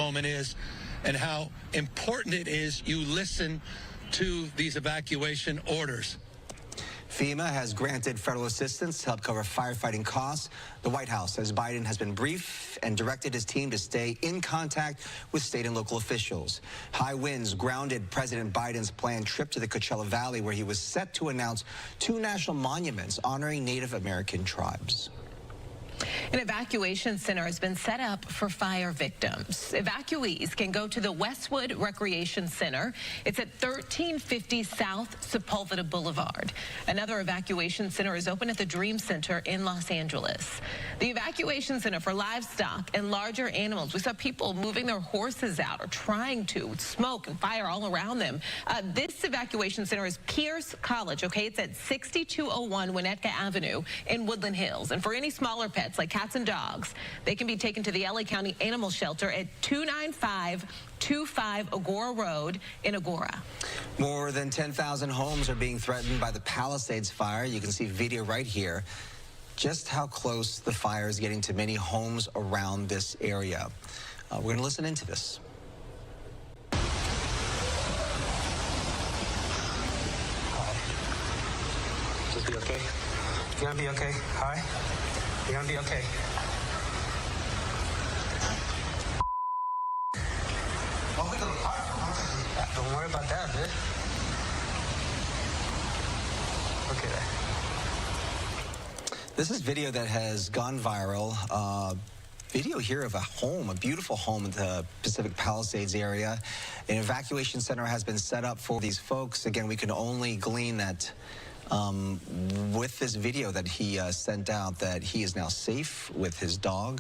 moment is and how important it is you listen to these evacuation orders. FEMA has granted federal assistance to help cover firefighting costs. The White House says Biden has been briefed and directed his team to stay in contact with state and local officials. High winds grounded President Biden's planned trip to the Coachella Valley, where he was set to announce 2 national monuments honoring Native American tribes. An evacuation center has been set up for fire victims. Evacuees can go to the Westwood Recreation Center. It's at 1350 South Sepulveda Boulevard. Another evacuation center is open at the Dream Center in Los Angeles. The evacuation center for livestock and larger animals. We saw people moving their horses out or trying to, with smoke and fire all around them. This evacuation center is Pierce College, okay? It's at 6201 Winnetka Avenue in Woodland Hills. And for any smaller pets, like cats and dogs, they can be taken to the LA County Animal Shelter at 29525 Agora Road in Agora. More than 10,000 homes are being threatened by the Palisades fire. You can see video right here. Just how close the fire is getting to many homes around this area. We're going to listen into this. Just be okay. You're gonna be okay. Hi. You're gonna be okay. Don't worry about that, dude. Okay. This is video that has gone viral. Video here of a home, a beautiful home in the Pacific Palisades area. An evacuation center has been set up for these folks. Again, we can only glean that with this video that he sent out, that he is now safe with his dog.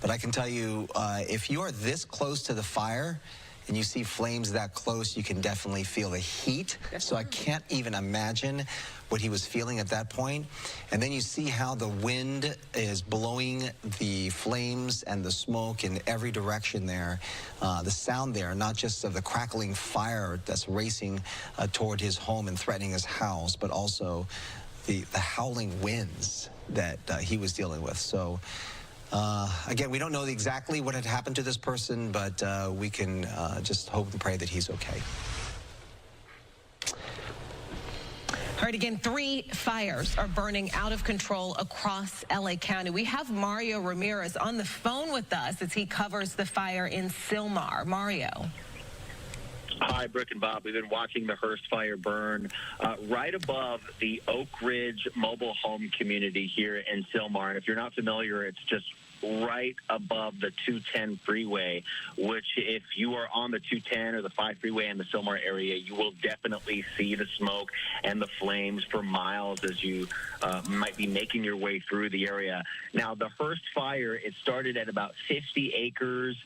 But I can tell you, if you are this close to the fire and you see flames that close, you can definitely feel the heat. So I can't even imagine what he was feeling at that point. And then you see how the wind is blowing the flames and the smoke in every direction there. The sound there, not just of the crackling fire that's racing toward his home and threatening his house, but also the howling winds that he was dealing with. So again, we don't know exactly what had happened to this person, but we can just hope and pray that he's okay. All right, again, 3 fires are burning out of control across LA County. We have Mario Ramirez on the phone with us as he covers the fire in Sylmar. Mario. Hi, Brooke and Bob. We've been watching the Hurst fire burn right above the Oak Ridge mobile home community here in Sylmar. And if you're not familiar, it's just right above the 210 freeway, which if you are on the 210 or the 5 freeway in the Sylmar area, you will definitely see the smoke and the flames for miles as you might be making your way through the area. Now, the Hurst fire, it started at about 50 acres.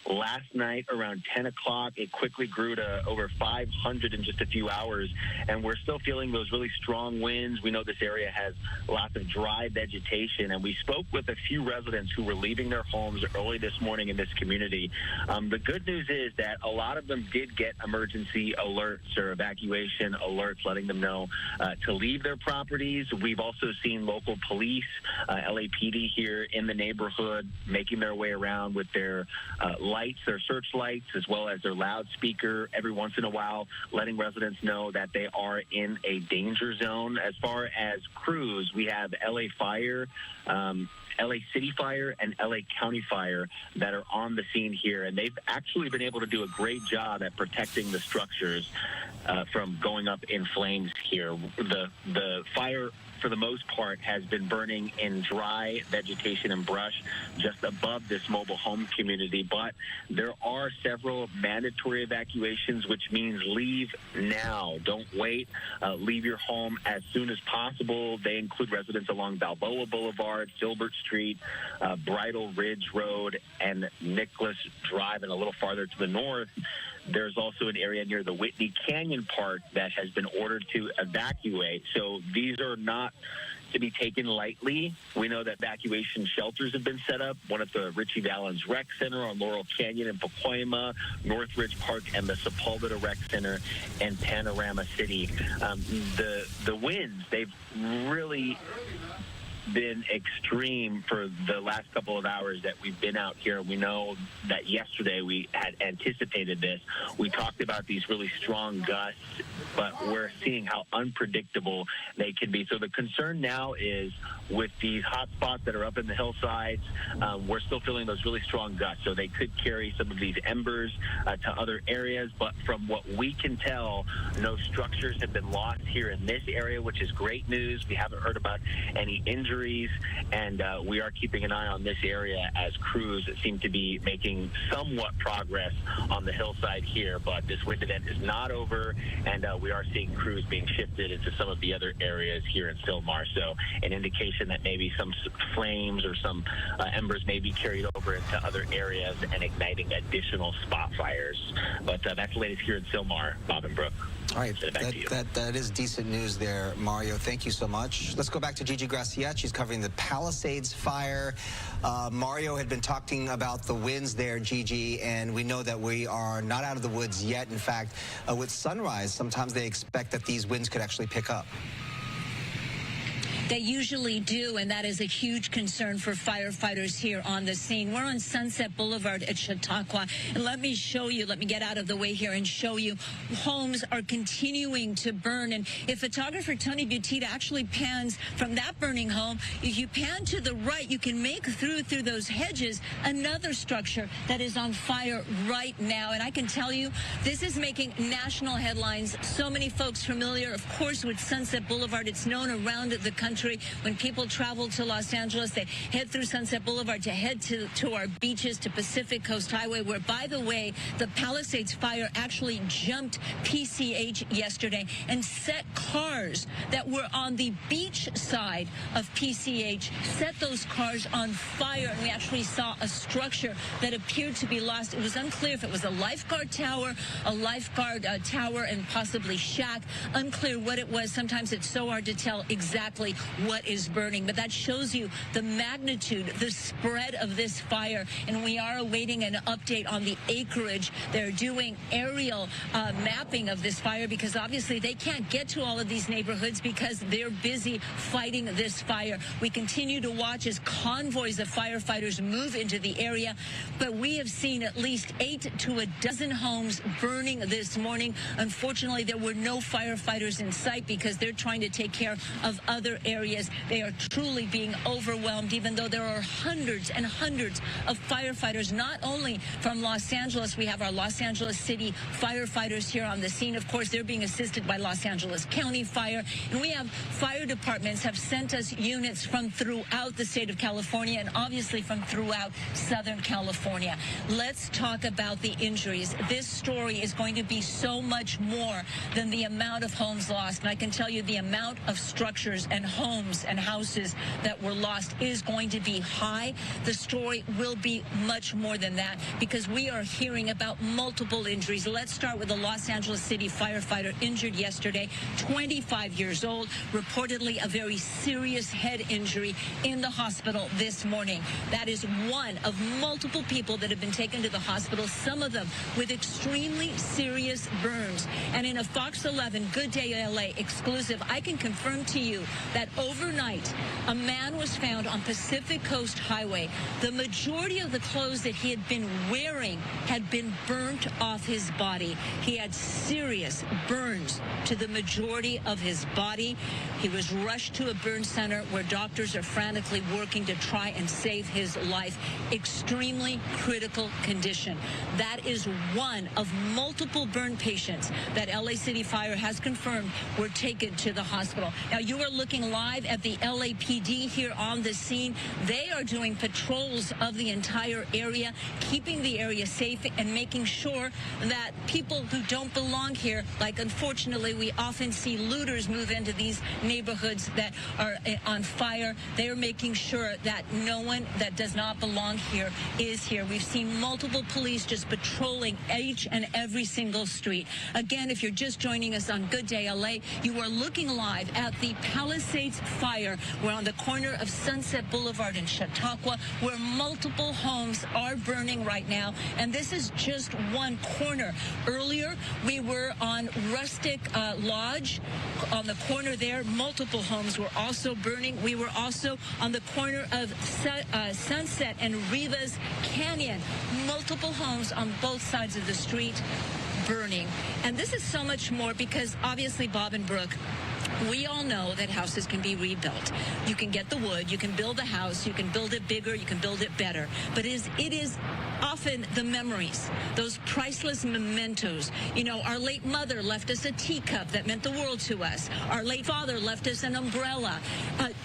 Last night around 10 o'clock, it quickly grew to over 500 in just a few hours, and we're still feeling those really strong winds. We know this area has lots of dry vegetation, and we spoke with a few residents who were leaving their homes early this morning in this community. The good news is that a lot of them did get emergency alerts or evacuation alerts letting them know to leave their properties. We've also seen local police, LAPD here in the neighborhood, making their way around with their lights, their searchlights, as well as their loudspeaker, every once in a while letting residents know that they are in a danger zone. As far as crews, we have LA Fire, LA City Fire, and LA County Fire that are on the scene here, and they've actually been able to do a great job at protecting the structures from going up in flames here. The fire, for the most part, has been burning in dry vegetation and brush just above this mobile home community, but there are several mandatory evacuations, which means leave now. Don't wait. Leave your home as soon as possible. They include residents along Balboa Boulevard, Filbert Street, Bridle Ridge Road, and Nicholas Drive, and a little farther to the north. There's also an area near the Whitney Canyon Park that has been ordered to evacuate. So these are not to be taken lightly. We know that evacuation shelters have been set up, one at the Richie Valens Rec Center on Laurel Canyon in Pacoima, Northridge Park, and the Sepulveda Rec Center in Panorama City. The winds, they've really been extreme for the last couple of hours that we've been out here. We know that yesterday we had anticipated this. We talked about these really strong gusts, but we're seeing how unpredictable they can be. So the concern now is with these hot spots that are up in the hillsides, we're still feeling those really strong gusts. So they could carry some of these embers to other areas. But from what we can tell, no structures have been lost here in this area, which is great news. We haven't heard about any injuries, and we are keeping an eye on this area as crews seem to be making somewhat progress on the hillside here. But this wind event is not over, and we are seeing crews being shifted into some of the other areas here in Sylmar. So an indication that maybe some flames or some embers may be carried over into other areas and igniting additional spot fires. But that's the latest here in Sylmar. Bob and Brooke. All right, that is decent news there, Mario. Thank you so much. Let's go back to Gigi Graciette. She's covering the Palisades fire. Mario had been talking about the winds there, Gigi, and we know that we are not out of the woods yet. In fact, with sunrise, sometimes they expect that these winds could actually pick up. They usually do, and that is a huge concern for firefighters here on the scene. We're on Sunset Boulevard at Chautauqua, and let me get out of the way here and show you homes are continuing to burn. And if photographer Tony Butita actually pans from that burning home, if you pan to the right, you can make through those hedges another structure that is on fire right now. And I can tell you, this is making national headlines. So many folks familiar, of course, with Sunset Boulevard. It's known around the country. When people travel to Los Angeles, they head through Sunset Boulevard to head to our beaches, to Pacific Coast Highway, where, by the way, the Palisades fire actually jumped PCH yesterday and set cars that were on the beach side of PCH, set those cars on fire, and we actually saw a structure that appeared to be lost. It was unclear if it was a lifeguard tower, and possibly shack. Unclear what it was. Sometimes it's so hard to tell exactly what is burning, but that shows you the magnitude, the spread of this fire, and we are awaiting an update on the acreage. They're doing aerial mapping of this fire because obviously they can't get to all of these neighborhoods because they're busy fighting this fire. We continue to watch as convoys of firefighters move into the area, but we have seen at least 8 to a dozen homes burning this morning. Unfortunately, there were no firefighters in sight because they're trying to take care of other areas. They are truly being overwhelmed, even though there are hundreds and hundreds of firefighters, not only from Los Angeles. We have our Los Angeles City firefighters here on the scene. Of course, they're being assisted by Los Angeles County Fire. And we have fire departments have sent us units from throughout the state of California and obviously from throughout Southern California. Let's talk about the injuries. This story is going to be so much more than the amount of homes lost. And I can tell you the amount of structures and homes and houses that were lost is going to be high. The story will be much more than that because we are hearing about multiple injuries. Let's start with the Los Angeles City firefighter injured yesterday, 25 years old, reportedly a very serious head injury in the hospital this morning. That is one of multiple people that have been taken to the hospital, some of them with extremely serious burns. And in a Fox 11 Good Day LA exclusive, I can confirm to you that overnight, a man was found on Pacific Coast Highway. The majority of the clothes that he had been wearing had been burnt off his body. He had serious burns to the majority of his body. He was rushed to a burn center where doctors are frantically working to try and save his life. Extremely critical condition. That is one of multiple burn patients that LA City Fire has confirmed were taken to the hospital. Now, you are looking live at the LAPD here on the scene. They are doing patrols of the entire area, keeping the area safe and making sure that people who don't belong here, like unfortunately we often see looters move into these neighborhoods that are on fire, they're making sure that no one that does not belong here is here. We've seen multiple police just patrolling each and every single street. Again, if you're just joining us on Good Day LA, you are looking live at the Palisades Palisades fire. We're on the corner of Sunset Boulevard in Chautauqua, where multiple homes are burning right now, and this is just one corner. Earlier, we were on Rustic Lodge on the corner there. Multiple homes were also burning. We were also on the corner of Sunset and Rivas Canyon. Multiple homes on both sides of the street burning. And this is so much more because obviously, Bob and Brooke, we all know that houses can be rebuilt. You can get the wood, you can build a house, you can build it bigger, you can build it better. But it is often the memories, those priceless mementos. You know, our late mother left us a teacup that meant the world to us. Our late father left us an umbrella.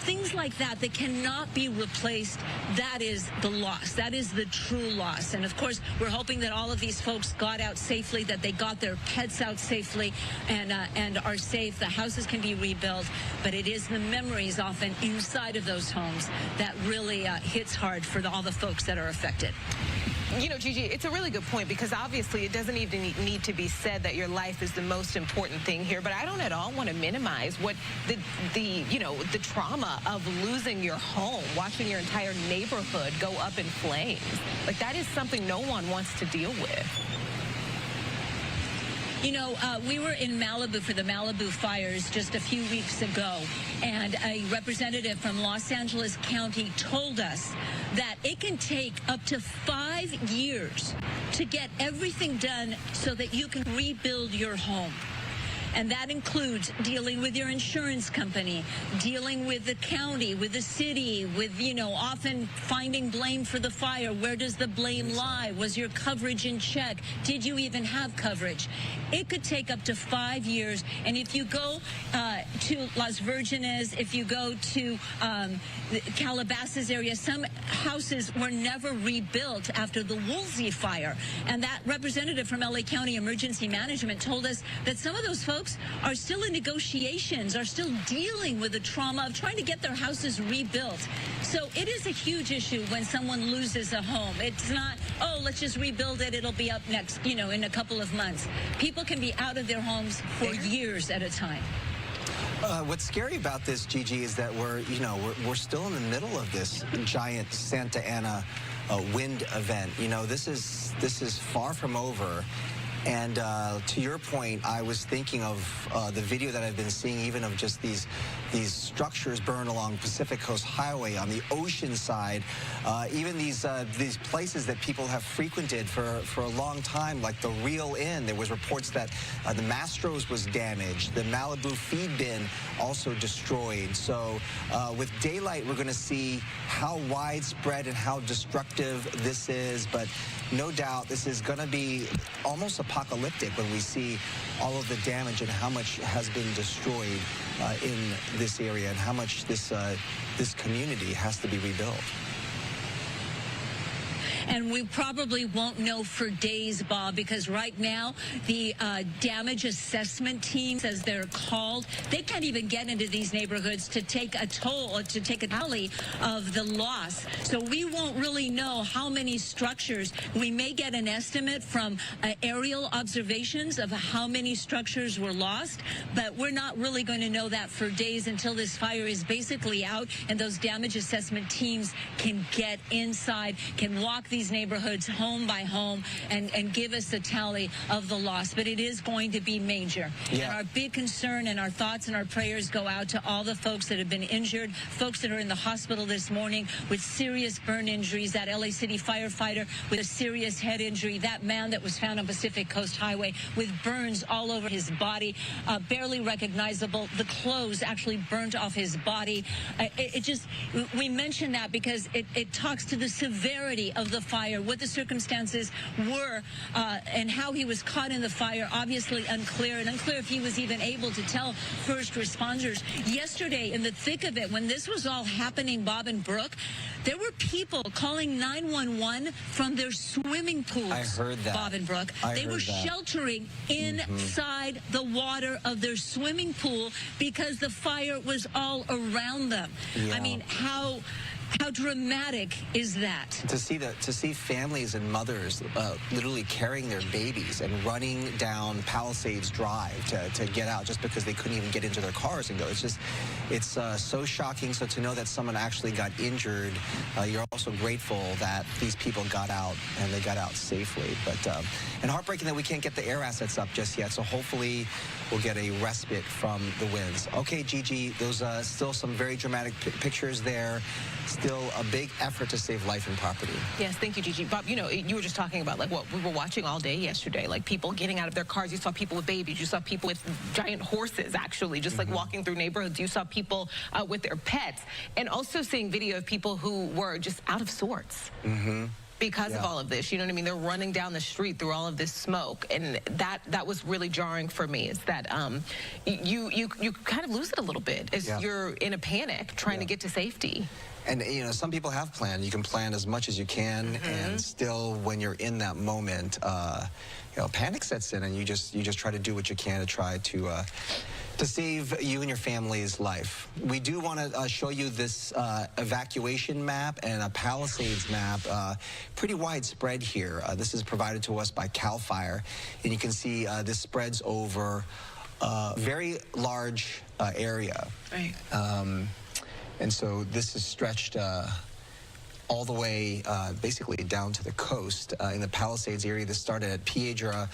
Things like that cannot be replaced. That is the loss. That is the true loss. And of course, we're hoping that all of these folks got out safely, that they got their pets out safely and are safe. The houses can be rebuilt, but it is the memories often inside of those homes that really hits hard for all the folks that are affected. You know, Gigi, it's a really good point because obviously it doesn't even need to be said that your life is the most important thing here, but I don't at all want to minimize what the trauma of losing your home, watching your entire neighborhood go up in flames. Like, that is something no one wants to deal with. You know, we were in Malibu for the Malibu fires just a few weeks ago, and a representative from Los Angeles County told us that it can take up to 5 years to get everything done so that you can rebuild your home. And that includes dealing with your insurance company, dealing with the county, with the city, with, you know, often finding blame for the fire. Where does the blame lie? Was your coverage in check? Did you even have coverage? It could take up to 5 years. And if you go to Las Virgenes, if you go to the Calabasas area, some houses were never rebuilt after the Woolsey fire. And that representative from LA County Emergency Management told us that some of those folks are still in negotiations, are still dealing with the trauma of trying to get their houses rebuilt. So it is a huge issue when someone loses a home. It's not, oh, let's just rebuild it, it'll be up next, you know, in a couple of months. People can be out of their homes for years at a time. What's scary about this, Gigi, is that we're still in the middle of this giant Santa Ana wind event. You know, this is far from over. And to your point, I was thinking of the video that I've been seeing, even of just these structures burn along Pacific Coast Highway on the ocean side, even these places that people have frequented for a long time, like the Real Inn. There was reports that the Mastro's was damaged, the Malibu feed bin also destroyed. So with daylight, we're going to see how widespread and how destructive this is, but no doubt this is going to be almost apocalyptic when we see all of the damage and how much has been destroyed in this area and how much this community has to be rebuilt. And we probably won't know for days, Bob, because right now the damage assessment teams, as they're called, they can't even get into these neighborhoods to take a toll or to take a tally of the loss. So we won't really know how many structures. We may get an estimate from aerial observations of how many structures were lost, but we're not really going to know that for days until this fire is basically out and those damage assessment teams can get inside, can walk these neighborhoods home by home and give us a tally of the loss. But it is going to be major. Yeah. And our big concern and our thoughts and our prayers go out to all the folks that have been injured, folks that are in the hospital this morning with serious burn injuries, that LA City firefighter with a serious head injury, that man that was found on Pacific Coast Highway with burns all over his body, barely recognizable. The clothes actually burnt off his body. We mention that because it talks to the severity of the fire, what the circumstances were, and how he was caught in the fire. Obviously unclear, and unclear if he was even able to tell first responders. Yesterday, in the thick of it, when this was all happening, Bob and Brooke, there were people calling 911 from their swimming pools. I heard that. Bob and Brooke. They were sheltering inside the water of their swimming pool because the fire was all around them. Yeah. I mean, how How dramatic is that? To see families and mothers literally carrying their babies and running down Palisades Drive to get out just because they couldn't even get into their cars and go. It's so shocking. So to know that someone actually got injured, you're also grateful that these people got out and they got out safely. But and heartbreaking that we can't get the air assets up just yet. So hopefully we'll get a respite from the winds. Okay, Gigi, those still some very dramatic pictures there. Still a big effort to save life and property. Yes, thank you, Gigi. Bob, you know, you were just talking about like what we were watching all day yesterday, like people getting out of their cars. You saw people with babies. You saw people with giant horses, actually, just like walking through neighborhoods. You saw people with their pets, and also seeing video of people who were just out of sorts. Because of all of this, you know what I mean? They're running down the street through all of this smoke, and that was really jarring for me. Is that you kind of lose it a little bit as you're in a panic trying to get to safety. And you know, some people have planned. You can plan as much as you can, and still, when you're in that moment, you know, panic sets in, and you just try to do what you can to try to save you and your family's life. We do want to show you this evacuation map and a Palisades map, pretty widespread here. This is provided to us by CAL FIRE, and you can see this spreads over a very large area. Right. And so this is stretched all the way basically down to the coast in the Palisades area. This started at Piedra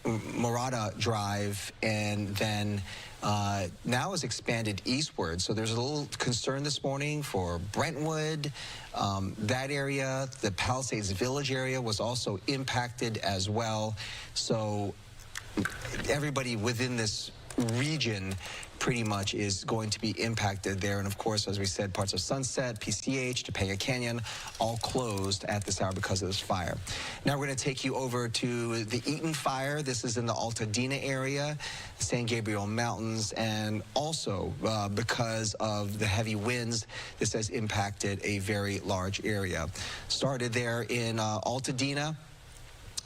Morada Drive, and then now is expanded eastward. So there's a little concern this morning for Brentwood. That area, the Palisades Village area, was also impacted as well. So everybody within this region pretty much is going to be impacted there. And of course, as we said, parts of Sunset, PCH, Topanga Canyon, all closed at this hour because of this fire. Now we're going to take you over to the Eaton fire. This is in the Altadena area, San Gabriel Mountains, and also because of the heavy winds, this has impacted a very large area. Started there in Altadena,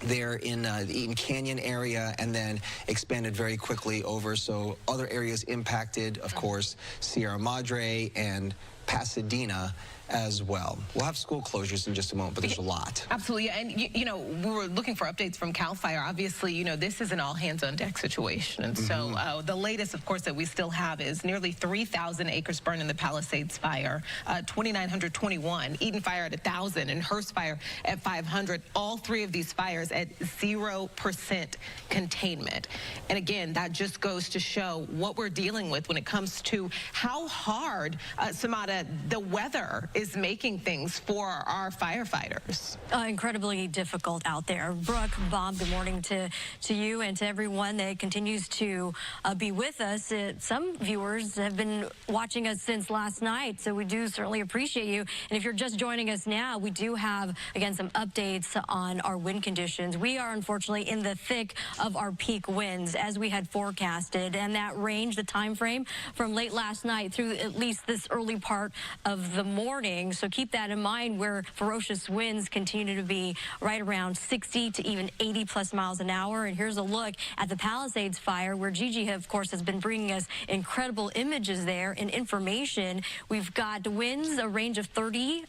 there in the Eaton Canyon area, and then expanded very quickly over. So other areas impacted, of course, Sierra Madre and Pasadena as well. We'll have school closures in just a moment, but there's a lot. Absolutely, and you know, we were looking for updates from CAL FIRE. Obviously, you know, this is an all-hands-on-deck situation, and so the latest, of course, that we still have is nearly 3,000 acres burned in the Palisades fire, 2,921, Eaton fire at 1,000, and Hurst fire at 500. All three of these fires at 0% containment. And again, that just goes to show what we're dealing with when it comes to how hard, Samada, the weather is making things for our firefighters. Incredibly difficult out there. Brooke, Bob, good morning to you and to everyone that continues to be with us. Some viewers have been watching us since last night, so we do certainly appreciate you. And if you're just joining us now, we do have, again, some updates on our wind conditions. We are unfortunately in the thick of our peak winds as we had forecasted, and that range, the time frame from late last night through at least this early part of the morning. So keep that in mind, where ferocious winds continue to be right around 60 to even 80 plus miles an hour. And here's a look at the Palisades fire, where Gigi, of course, has been bringing us incredible images there and information. We've got winds, a range of 30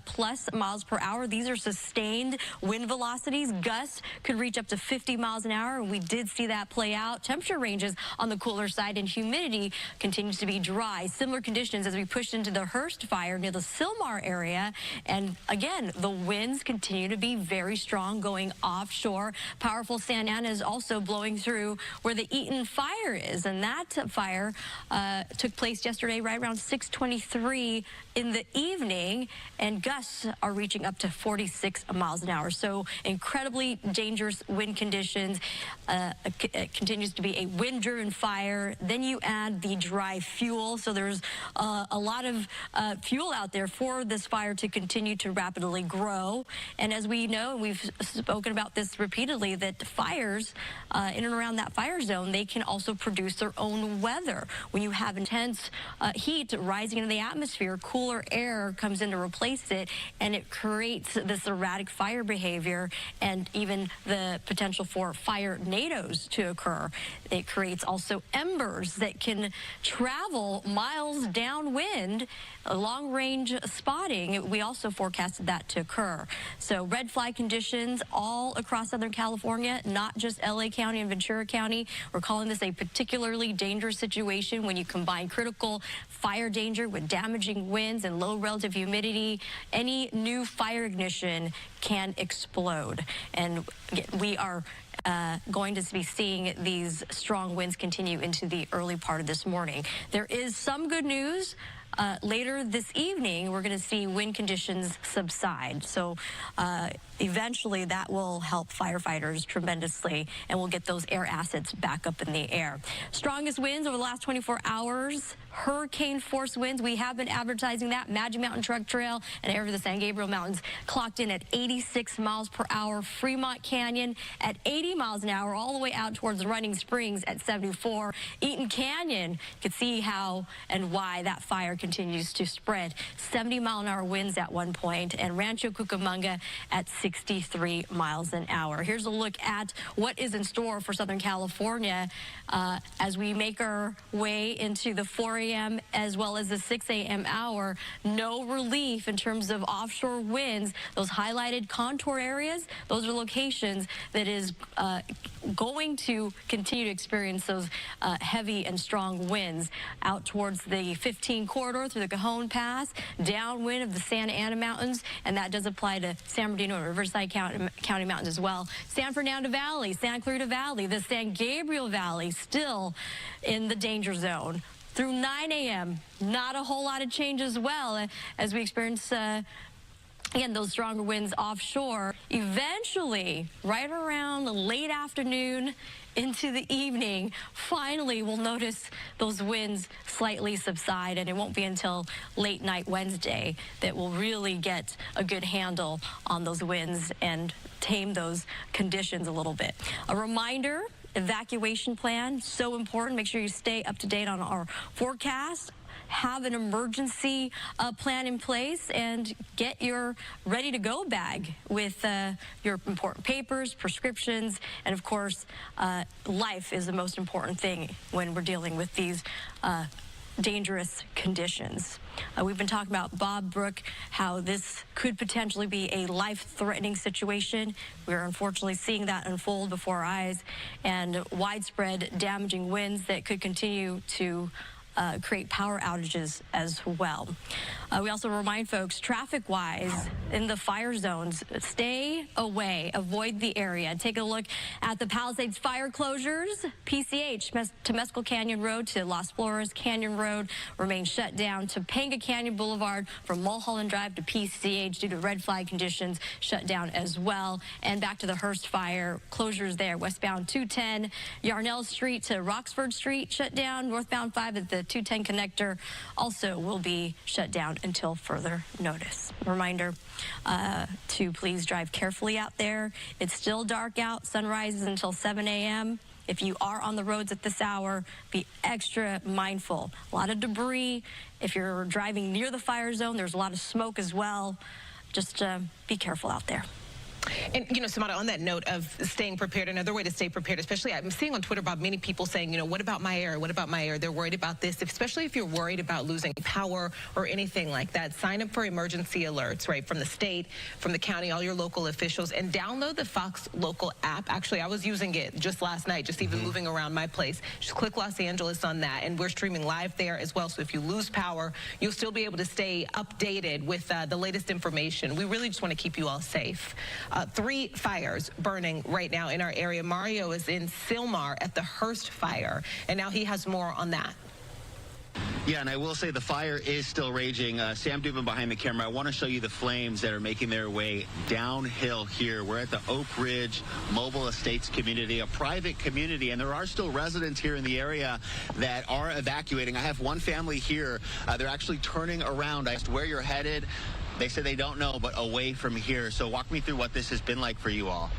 plus miles per hour. These are sustained wind velocities. Gusts could reach up to 50 miles an hour, and we did see that play out. Temperature ranges on the cooler side, and humidity continues to be dry. Similar conditions as we pushed into the Hurst fire near the Sylmar area, and again, the winds continue to be very strong going offshore. Powerful Santa Ana is also blowing through where the Eaton fire is, and that fire took place yesterday right around 6:23 in the evening, and gusts are reaching up to 46 miles an hour. So incredibly dangerous wind conditions. It continues to be a wind-driven fire. Then you add the dry fuel, so there's a lot of fuel out there for this fire to continue to rapidly grow. And as we know, and we've spoken about this repeatedly, that fires in and around that fire zone, they can also produce their own weather. When you have intense heat rising into the atmosphere, cool cooler air comes in to replace it, and it creates this erratic fire behavior and even the potential for fire tornadoes to occur. It creates also embers that can travel miles downwind. Long-range spotting, we also forecasted that to occur. So red flag conditions all across Southern California, not just LA County and Ventura County. We're calling this a particularly dangerous situation when you combine critical fire danger with damaging winds and low relative humidity. Any new fire ignition can explode. And we are going to be seeing these strong winds continue into the early part of this morning. There is some good news. Later this evening, we're going to see wind conditions subside. So eventually that will help firefighters tremendously, and we'll get those air assets back up in the air. Strongest winds over the last 24 hours, hurricane force winds. We have been advertising that. Magic Mountain Truck Trail and area of the San Gabriel Mountains clocked in at 86 miles per hour. Fremont Canyon at 80 miles an hour, all the way out towards Running Springs at 74. Eaton Canyon, you can see how and why that fire continues to spread. 70-mile-an-hour winds at one point, and Rancho Cucamonga at 63 miles an hour. Here's a look at what is in store for Southern California as we make our way into the 4 a.m. as well as the 6 a.m. hour. No relief in terms of offshore winds. Those highlighted contour areas, those are locations that is going to continue to experience those heavy and strong winds out towards the 15 corridor through the Cajon Pass, downwind of the Santa Ana Mountains, and that does apply to San Bernardino and Riverside County Mountains as well. San Fernando Valley, Santa Clarita Valley, the San Gabriel Valley still in the danger zone. Through 9 a.m., not a whole lot of change as well as we experience again, those stronger winds offshore. Eventually, right around the late afternoon into the evening, finally we'll notice those winds slightly subside, and it won't be until late night Wednesday that we'll really get a good handle on those winds and tame those conditions a little bit. A reminder, evacuation plan, so important. Make sure you stay up to date on our forecast. Have an emergency plan in place and get your ready-to-go bag with your important papers, prescriptions, and of course, life is the most important thing when we're dealing with these dangerous conditions. We've been talking about Bob Brook, how this could potentially be a life-threatening situation. We're unfortunately seeing that unfold before our eyes, and widespread damaging winds that could continue to create power outages as well. We also remind folks, traffic-wise, in the fire zones, stay away, avoid the area. Take a look at the Palisades fire closures. PCH, Temescal Canyon Road to Las Flores Canyon Road remains shut down. Topanga Canyon Boulevard from Mulholland Drive to PCH due to red flag conditions shut down as well. And back to the Hurst fire, closures there. Westbound 210, Yarnell Street to Roxford Street shut down. Northbound 5 at the 210 connector also will be shut down until further notice. Reminder to please drive carefully out there. It's still dark out. Sunrise is until 7 a.m. If you are on the roads at this hour, be extra mindful. A lot of debris. If you're driving near the fire zone, there's a lot of smoke as well. Just be careful out there. And, you know, Samara, on that note of staying prepared, another way to stay prepared, especially I'm seeing on Twitter about many people saying, you know, what about my air? What about my air? They're worried about this, especially if you're worried about losing power or anything like that. Sign up for emergency alerts, right, from the state, from the county, all your local officials, and download the Fox Local app. Actually, I was using it just last night, just even moving around my place. Just click Los Angeles on that, and we're streaming live there as well. So if you lose power, you'll still be able to stay updated with the latest information. We really just want to keep you all safe. 3 fires burning right now in our area. Mario is in Sylmar at the Hurst fire, and now he has more on that. Yeah, and I will say the fire is still raging. Sam Dubin behind the camera. I want to show you the flames that are making their way downhill here. We're at the Oak Ridge Mobile Estates community, a private community, and there are still residents here in the area that are evacuating. I have one family here. They're actually turning around. I asked where you're headed. They said they don't know, but away from here. So walk me through what this has been like for you all.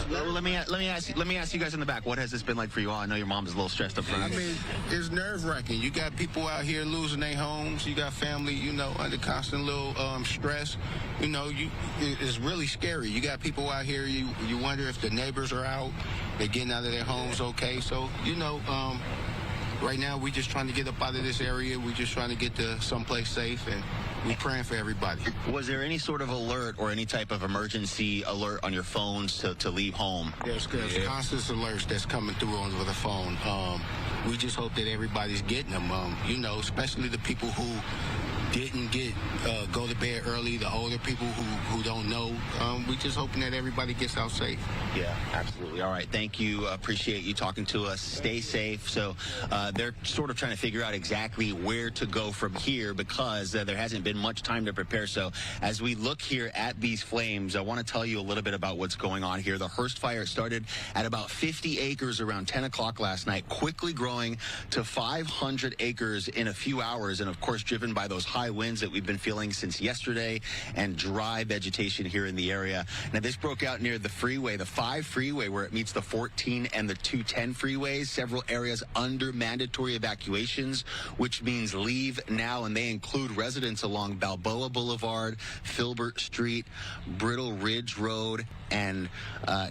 Well, let me ask you guys in the back. What has this been like for you all? I know your mom is a little stressed up front. I mean, it's nerve-wracking. You got people out here losing their homes. You got family, you know, under constant little stress. You know, it's really scary. You got people out here. You wonder if the neighbors are out. They're getting out of their homes okay. So, you know, right now we're just trying to get up out of this area. We're just trying to get to someplace safe, and we're praying for everybody. Was there any sort of alert or any type of emergency alert on your phones to leave home? There's constant alerts that's coming through over the phone. We just hope that everybody's getting them, you know, especially the people who didn't go to bed early, the older people who don't know. We just hoping that everybody gets out safe. Yeah, absolutely. All right, thank you. Appreciate you talking to us. Stay safe. So they're sort of trying to figure out exactly where to go from here because there hasn't been much time to prepare. So as we look here at these flames, I want to tell you a little bit about what's going on here. The Hurst fire started at about 50 acres around 10 o'clock last night, quickly growing to 500 acres in a few hours, and of course driven by those high winds that we've been feeling since yesterday and dry vegetation here in the area. Now, this broke out near the freeway, the 5 freeway, where it meets the 14 and the 210 freeways. Several areas under mandatory evacuations, which means leave now, and they include residents along Balboa Boulevard, Filbert Street, Brittle Ridge Road, and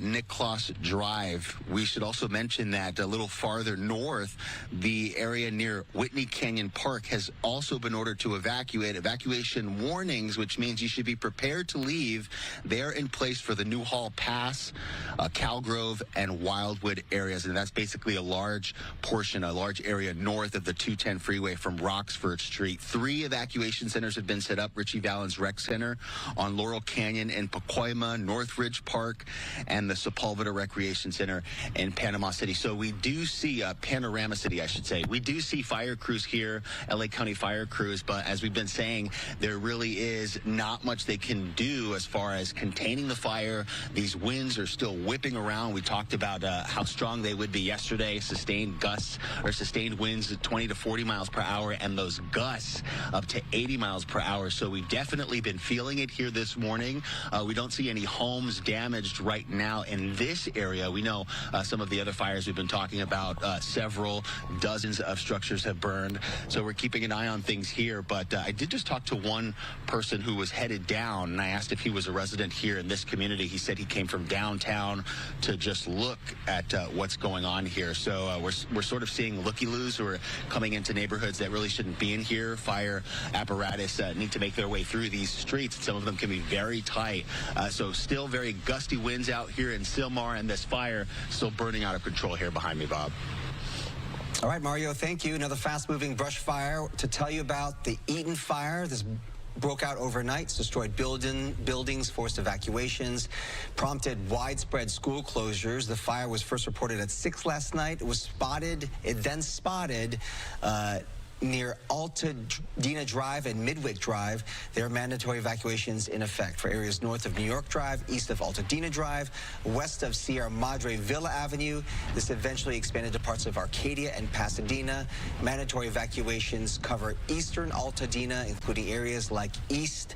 Nicholas Drive. We should also mention that a little farther north, the area near Whitney Canyon Park has also been ordered to evacuate. Evacuation warnings, which means you should be prepared to leave. They're in place for the Newhall Pass, Calgrove, and Wildwood areas, and that's basically a large portion, a large area north of the 210 freeway from Roxford Street. 3 evacuation centers have been set up: Richie Valens Rec Center on Laurel Canyon in Pacoima, Northridge Park, and the Sepulveda Recreation Center in Panama City. So we do see Panorama City, I should say. We do see fire crews here, LA County fire crews, but as we've been saying, there really is not much they can do as far as containing the fire. These winds are still whipping around. We talked about how strong they would be yesterday. Sustained gusts or sustained winds at 20 to 40 miles per hour, and those gusts up to 80 miles per hour. So we've definitely been feeling it here this morning. We don't see any homes damaged right now in this area. We know some of the other fires we've been talking about, several dozens of structures have burned. So we're keeping an eye on things here. But I did just talk to one person who was headed down, and I asked if he was a resident here in this community. He said he came from downtown to just look at what's going on here. So we're sort of seeing looky-loos who are coming into neighborhoods that really shouldn't be in here. Fire apparatus need to make their way through these streets. Some of them can be very tight. So still very gusty winds out here in Sylmar, and this fire still burning out of control here behind me, Bob. All right, Mario, thank you. Another fast-moving brush fire to tell you about the Eaton fire. This broke out overnight. It's destroyed buildings, forced evacuations, prompted widespread school closures. The fire was first reported at 6 last night. It then spotted near Altadena Drive and Midwick Drive. There are mandatory evacuations in effect for areas north of New York Drive, east of Altadena Drive, west of Sierra Madre Villa Avenue. This eventually expanded to parts of Arcadia and Pasadena. Mandatory evacuations cover eastern Altadena, including areas like east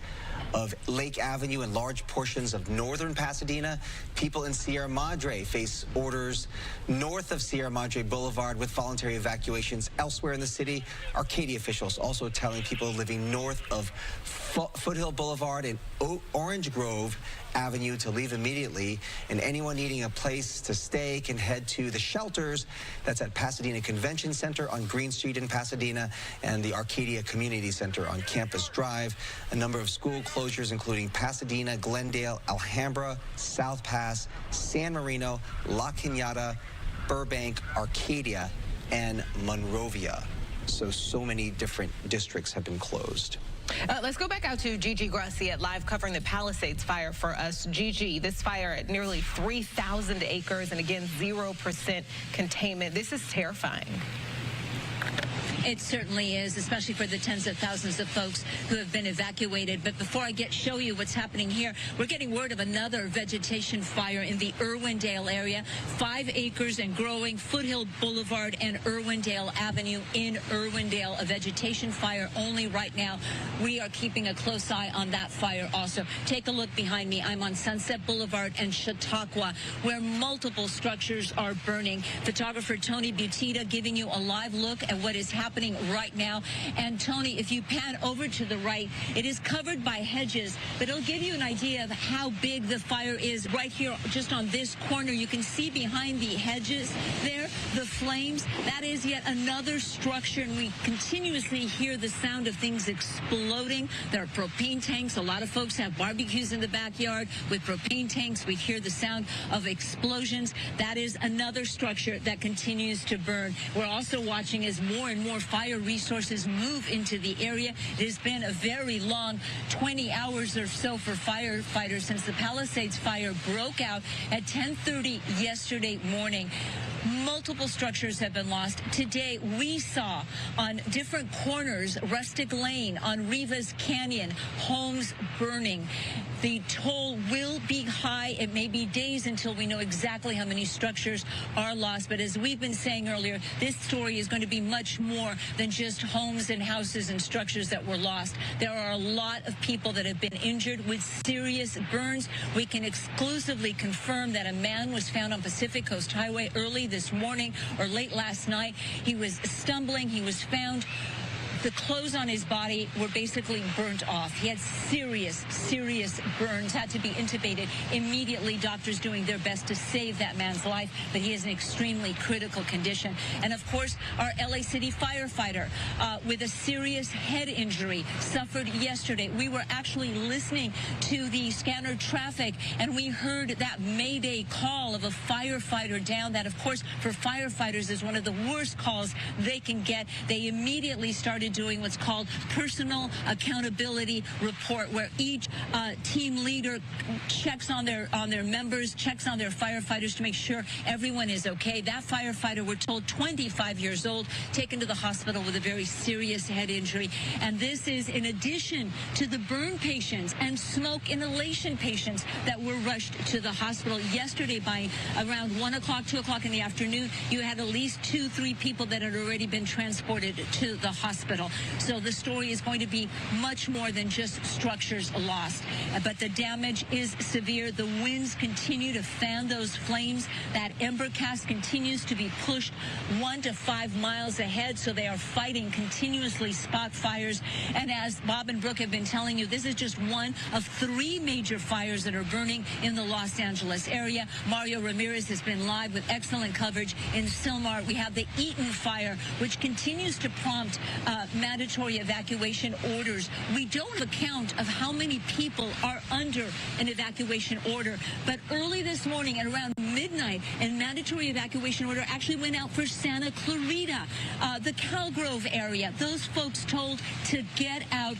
of Lake Avenue and large portions of northern Pasadena. People in Sierra Madre face orders north of Sierra Madre Boulevard with voluntary evacuations elsewhere in the city. Arcadia officials also telling people living north of Foothill Boulevard and Orange Grove Avenue to leave immediately, and anyone needing a place to stay can head to the shelters. That's at Pasadena Convention Center on Green Street in Pasadena and the Arcadia Community Center on Campus Drive. A number of school closures, including Pasadena, Glendale, Alhambra, South Pass, San Marino, La Cañada, Burbank, Arcadia, and Monrovia. So many different districts have been closed. Let's go back out to Gigi Graciette, live covering the Palisades fire for us. Gigi, this fire at nearly 3,000 acres and again 0% containment. This is terrifying. It certainly is, especially for the tens of thousands of folks who have been evacuated. But before I show you what's happening here, we're getting word of another vegetation fire in the Irwindale area. 5 acres and growing, Foothill Boulevard and Irwindale Avenue in Irwindale. A vegetation fire only right now. We are keeping a close eye on that fire also. Take a look behind me. I'm on Sunset Boulevard and Chautauqua, where multiple structures are burning. Photographer Tony Butita giving you a live look at what is happening right now. And Tony, if you pan over to the right, it is covered by hedges, but it'll give you an idea of how big the fire is right here just on this corner. You can see behind the hedges there, the flames. That is yet another structure, and we continuously hear the sound of things exploding. There are propane tanks. A lot of folks have barbecues in the backyard with propane tanks. We hear the sound of explosions. That is another structure that continues to burn. We're also watching as more and more fire resources move into the area. It has been a very long 20 hours or so for firefighters since the Palisades fire broke out at 10:30 yesterday morning. Multiple structures have been lost. Today, we saw on different corners, Rustic Lane, on Rivas Canyon, homes burning. The toll will be high. It may be days until we know exactly how many structures are lost. But as we've been saying earlier, this story is going to be much more than just homes and houses and structures that were lost. There are a lot of people that have been injured with serious burns. We can exclusively confirm that a man was found on Pacific Coast Highway early this morning or late last night. He was stumbling. He was found. The clothes on his body were basically burnt off. He had serious burns, had to be intubated immediately. Doctors doing their best to save that man's life, but he is in extremely critical condition. And of course, our LA City firefighter with a serious head injury suffered yesterday. We were actually listening to the scanner traffic, and we heard that Mayday call of a firefighter down. That, of course, for firefighters is one of the worst calls they can get. They immediately started doing what's called personal accountability report, where each team leader checks on their members, checks on their firefighters to make sure everyone is okay. That firefighter, we're told, 25 years old, taken to the hospital with a very serious head injury. And this is in addition to the burn patients and smoke inhalation patients that were rushed to the hospital yesterday. By around 1 o'clock, 2 o'clock in the afternoon, you had at least 2-3 people that had already been transported to the hospital. So the story is going to be much more than just structures lost. But the damage is severe. The winds continue to fan those flames. That ember cast continues to be pushed 1 to 5 miles ahead. So they are fighting continuously spot fires. And as Bob and Brooke have been telling you, this is just one of 3 major fires that are burning in the Los Angeles area. Mario Ramirez has been live with excellent coverage in Sylmar. We have the Eaton fire, which continues to prompt mandatory evacuation orders. We don't have a count of how many people are under an evacuation order, but early this morning at around midnight, a mandatory evacuation order actually went out for Santa Clarita, the Calgrove area. Those folks told to get out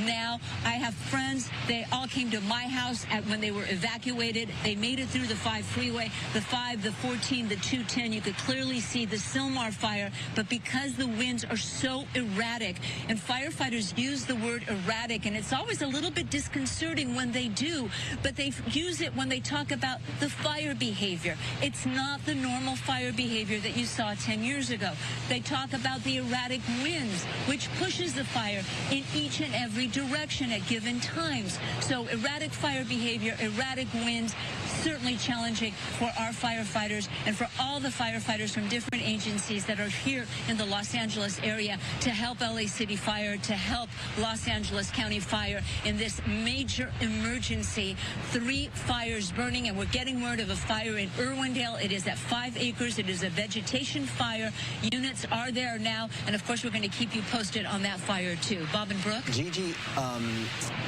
now. I have friends. They all came to my house when they were evacuated. They made it through the 5 freeway, the 5, the 14, the 210. You could clearly see the Sylmar fire, but because the winds are so erratic, and firefighters use the word erratic, and it's always a little bit disconcerting when they do, but they use it when they talk about the fire behavior. It's not the normal fire behavior that you saw 10 years ago. They talk about the erratic winds, which pushes the fire in each and every direction at given times. So erratic fire behavior, erratic winds, certainly challenging for our firefighters and for all the firefighters from different agencies that are here in the Los Angeles area to help LA City Fire, to help Los Angeles County Fire in this major emergency. 3 fires burning, and we're getting word of a fire in Irwindale. It is at 5 acres. It is a vegetation fire. Units are there now, and of course we're going to keep you posted on that fire too. Bob and Brooke? Gigi,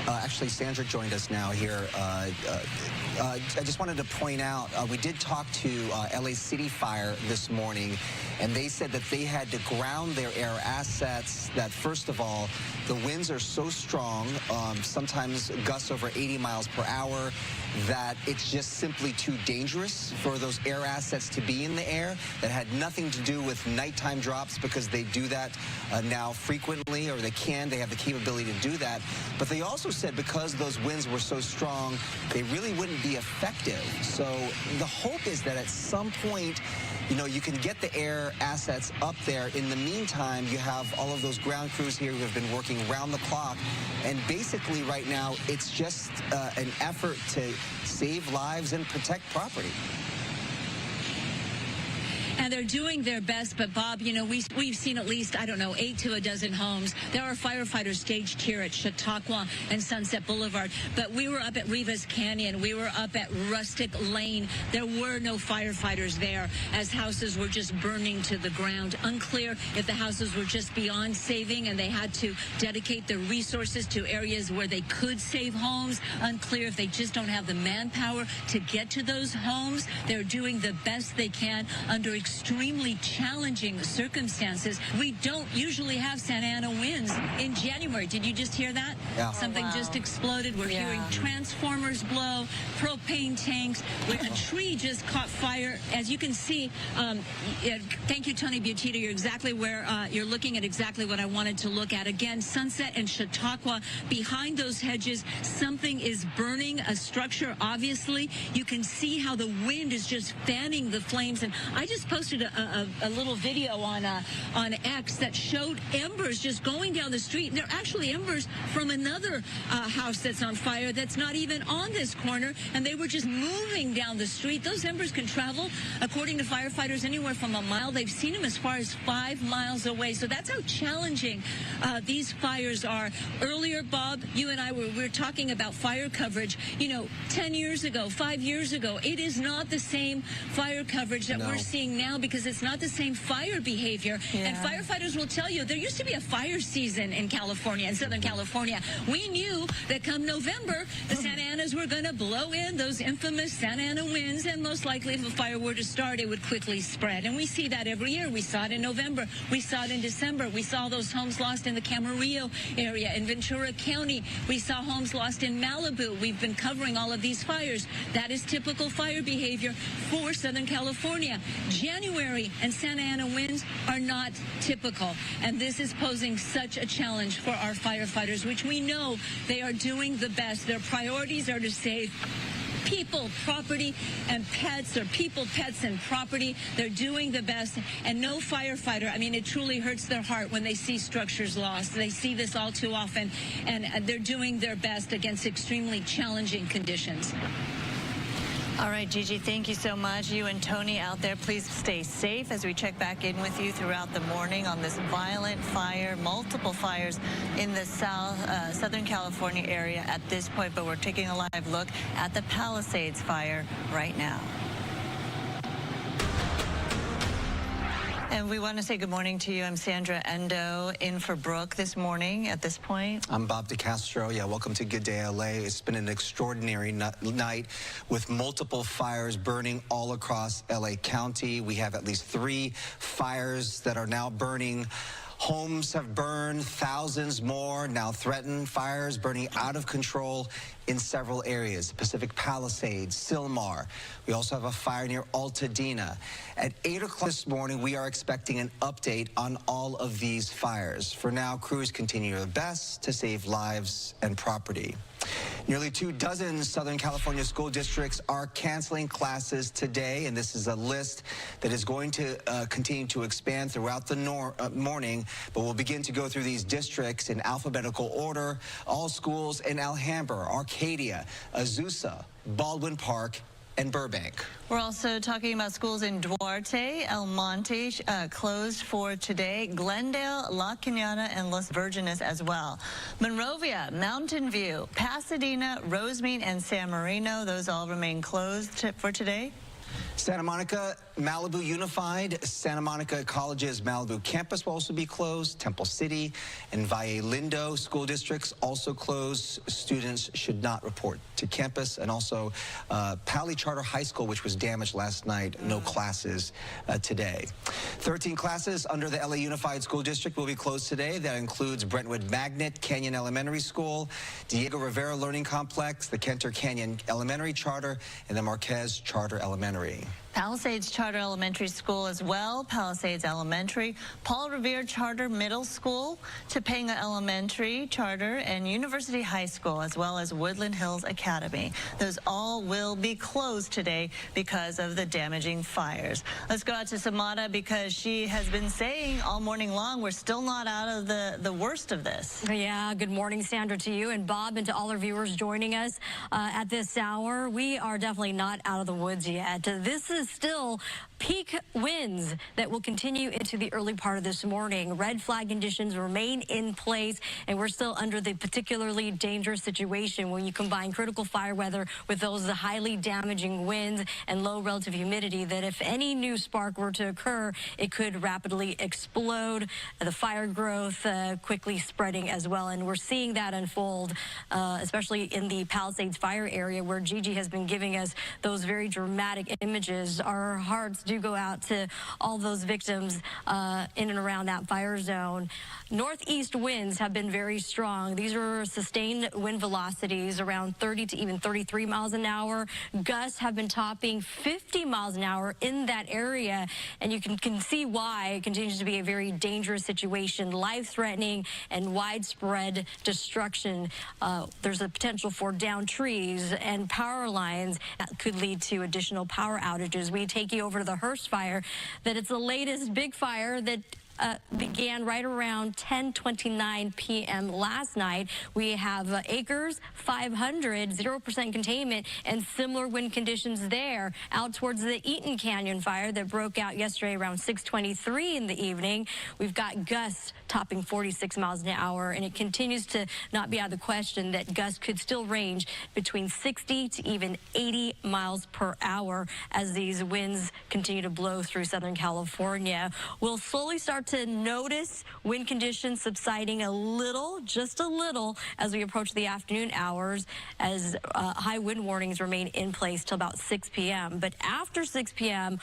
actually Sandra joined us now here. I just want to wanted to point out, we did talk to LA City Fire this morning, and they said that they had to ground their air assets, that first of all, the winds are so strong, sometimes gusts over 80 miles per hour, that it's just simply too dangerous for those air assets to be in the air. That had nothing to do with nighttime drops, because they do that now frequently, or they have the capability to do that. But they also said because those winds were so strong, they really wouldn't be effective. So the hope is that at some point, you know, you can get the air assets up there. In the meantime, you have all of those ground crews here who have been working round the clock. And basically right now, it's just an effort to save lives and protect property. And they're doing their best, but Bob, you know, we've seen at least, I don't know, 8 to a dozen homes. There are firefighters staged here at Chautauqua and Sunset Boulevard, but we were up at Rivas Canyon. We were up at Rustic Lane. There were no firefighters there as houses were just burning to the ground. Unclear if the houses were just beyond saving and they had to dedicate their resources to areas where they could save homes. Unclear if they just don't have the manpower to get to those homes. They're doing the best they can under extremely challenging circumstances. We don't usually have Santa Ana winds in January. Did you just hear that? Yeah. Something just exploded. We're hearing transformers blow, propane tanks. A tree just caught fire. As you can see, thank you, Tony Butita. You're exactly where you're looking at exactly what I wanted to look at. Again, Sunset and Chautauqua, behind those hedges, something is burning, a structure, obviously. You can see how the wind is just fanning the flames. And I just posted a little video on X that showed embers just going down the street. And they're actually embers from another house that's on fire that's not even on this corner, and they were just moving down the street. Those embers can travel, according to firefighters, anywhere from a mile. They've seen them as far as 5 miles away. So that's how challenging these fires are. Earlier, Bob, you and I were talking about fire coverage. You know, 10 years ago, 5 years ago, it is not the same fire coverage that we're seeing now, because it's not the same fire behavior. And firefighters will tell you there used to be a fire season in California, in Southern California. We knew that come November, the Santa Anas were going to blow in those infamous Santa Ana winds, and most likely if a fire were to start, it would quickly spread. And we see that every year. We saw it in November. We saw it in December. We saw those homes lost in the Camarillo area, in Ventura County. We saw homes lost in Malibu. We've been covering all of these fires. That is typical fire behavior for Southern California. January and Santa Ana winds are not typical, and this is posing such a challenge for our firefighters, which we know they are doing the best. Their priorities are to save people, property, and pets, or people, pets, and property. They're doing the best, and no firefighter, I mean, it truly hurts their heart when they see structures lost. They see this all too often, and they're doing their best against extremely challenging conditions. All right, Gigi, thank you so much. You and Tony out there, please stay safe as we check back in with you throughout the morning on this violent fire, multiple fires in the Southern California area at this point. But we're taking a live look at the Palisades fire right now. And we want to say good morning to you. I'm Sandra Endo in for Brooke this morning at this point. I'm Bob DeCastro. Yeah, welcome to Good Day LA. It's been an extraordinary night with multiple fires burning all across LA County. We have at least 3 fires that are now burning. Homes have burned, thousands more now threaten. Fires burning out of control in several areas. Pacific Palisades, Sylmar. We also have a fire near Altadena. At 8 o'clock this morning, we are expecting an update on all of these fires. For now, crews continue their best to save lives and property. Nearly 24 Southern California school districts are canceling classes today, and this is a list that is going to continue to expand throughout the morning, but we'll begin to go through these districts in alphabetical order. All schools in Alhambra, Arcadia, Azusa, Baldwin Park, and Burbank. We're also talking about schools in Duarte, El Monte, closed for today, Glendale, La Cañada, and Los Virgenes as well. Monrovia, Mountain View, Pasadena, Rosemead, and San Marino, those all remain closed for today. Santa Monica, Malibu Unified, Santa Monica College's Malibu campus will also be closed. Temple City and Valle Lindo school districts also closed. Students should not report to campus. And also Pali Charter High School, which was damaged last night, no classes today. 13 classes under the LA Unified School District will be closed today. That includes Brentwood Magnet Canyon Elementary School, Diego Rivera Learning Complex, the Kenter Canyon Elementary Charter, and the Marquez Charter Elementary. Palisades Charter Elementary School as well, Palisades Elementary, Paul Revere Charter Middle School, Topanga Elementary Charter, and University High School, as well as Woodland Hills Academy. Those all will be closed today because of the damaging fires. Let's go out to Samada because she has been saying all morning long we're still not out of the worst of this. Yeah, good morning, Sandra, to you and Bob, and to all our viewers joining us at this hour. We are definitely not out of the woods yet. This is still peak winds that will continue into the early part of this morning. Red flag conditions remain in place, and we're still under the particularly dangerous situation when you combine critical fire weather with those highly damaging winds and low relative humidity, that if any new spark were to occur, it could rapidly explode. The fire growth quickly spreading as well, and we're seeing that unfold, especially in the Palisades fire area where Gigi has been giving us those very dramatic images. Our hearts do go out to all those victims in and around that fire zone. Northeast winds have been very strong. These are sustained wind velocities around 30 to even 33 miles an hour. Gusts have been topping 50 miles an hour in that area, and you can see why it continues to be a very dangerous situation, life-threatening and widespread destruction. There's a potential for downed trees and power lines that could lead to additional power outages. We take you over to the Hurst fire, that it's the latest big fire that began right around 10:29 p.m. last night. We have acres, 500, 0% containment, and similar wind conditions there. Out towards the Eaton Canyon fire that broke out yesterday around 6:23 in the evening, we've got gusts topping 46 miles an hour, and it continues to not be out of the question that gusts could still range between 60 to even 80 miles per hour as these winds continue to blow through Southern California. We'll slowly start to notice wind conditions subsiding a little, just a little, as we approach the afternoon hours, as high wind warnings remain in place till about 6 p.m. But after 6 p.m.,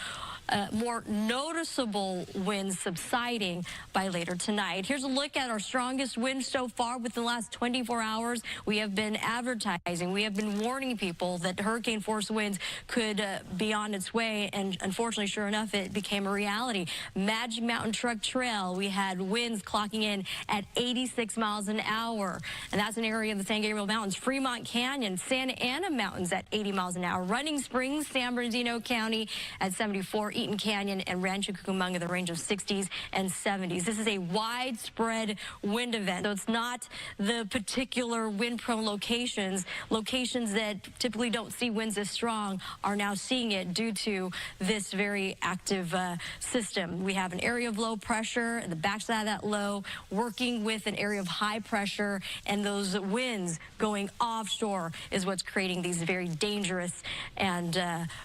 more noticeable winds subsiding by later tonight. Here's a look at our strongest winds so far within the last 24 hours. We have been advertising, we have been warning people that hurricane force winds could be on its way, and unfortunately, sure enough, it became a reality. Magic Mountain Truck Trail, we had winds clocking in at 86 miles an hour, and that's an area of the San Gabriel Mountains. Fremont Canyon, Santa Ana Mountains at 80 miles an hour. Running Springs, San Bernardino County at 74. Eaton Canyon and Rancho Cucamonga, the range of 60s and 70s. This is a widespread wind event, so it's not the particular wind-prone locations. Locations that typically don't see winds this strong are now seeing it due to this very active system. We have an area of low pressure, and the backside of that low working with an area of high pressure, and those winds going offshore is what's creating these very dangerous and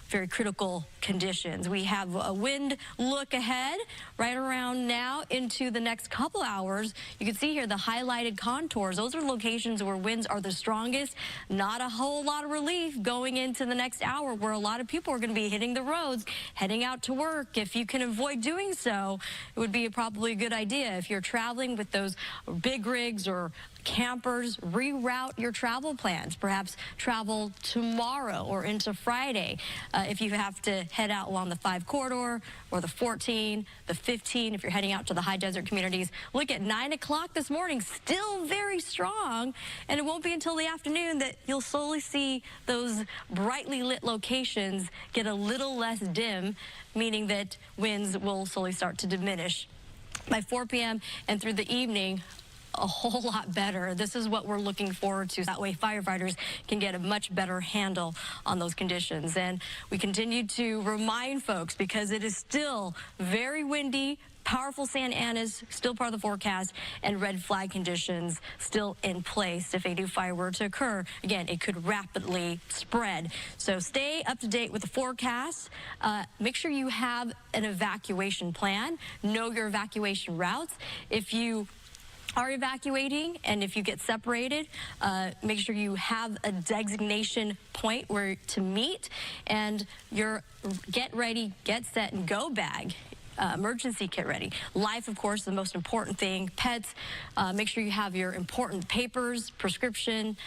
very critical conditions. We have a wind look ahead right around now into the next couple hours. You can see here the highlighted contours. Those are locations where winds are the strongest. Not a whole lot of relief going into the next hour, where a lot of people are going to be hitting the roads, heading out to work. If you can avoid doing so, it would be probably a good idea. If you're traveling with those big rigs or campers, reroute your travel plans. Perhaps travel tomorrow or into Friday. If you have to head out along the 5 corridor or the 14, the 15, if you're heading out to the high desert communities, look at 9 o'clock this morning, still very strong, and it won't be until the afternoon that you'll slowly see those brightly lit locations get a little less dim, meaning that winds will slowly start to diminish. By 4 p.m. and through the evening, a whole lot better. This is what we're looking forward to. That way firefighters can get a much better handle on those conditions. And we continue to remind folks, because it is still very windy, powerful Santa Ana's still part of the forecast, and red flag conditions still in place. If a new fire were to occur, again, it could rapidly spread. So stay up to date with the forecast. Make sure you have an evacuation plan. Know your evacuation routes. If you are evacuating and if you get separated, make sure you have a designation point where to meet, and your get ready, get set, and go bag. Emergency kit ready. Life, of course, the most important thing. Pets, make sure you have your important papers, prescription,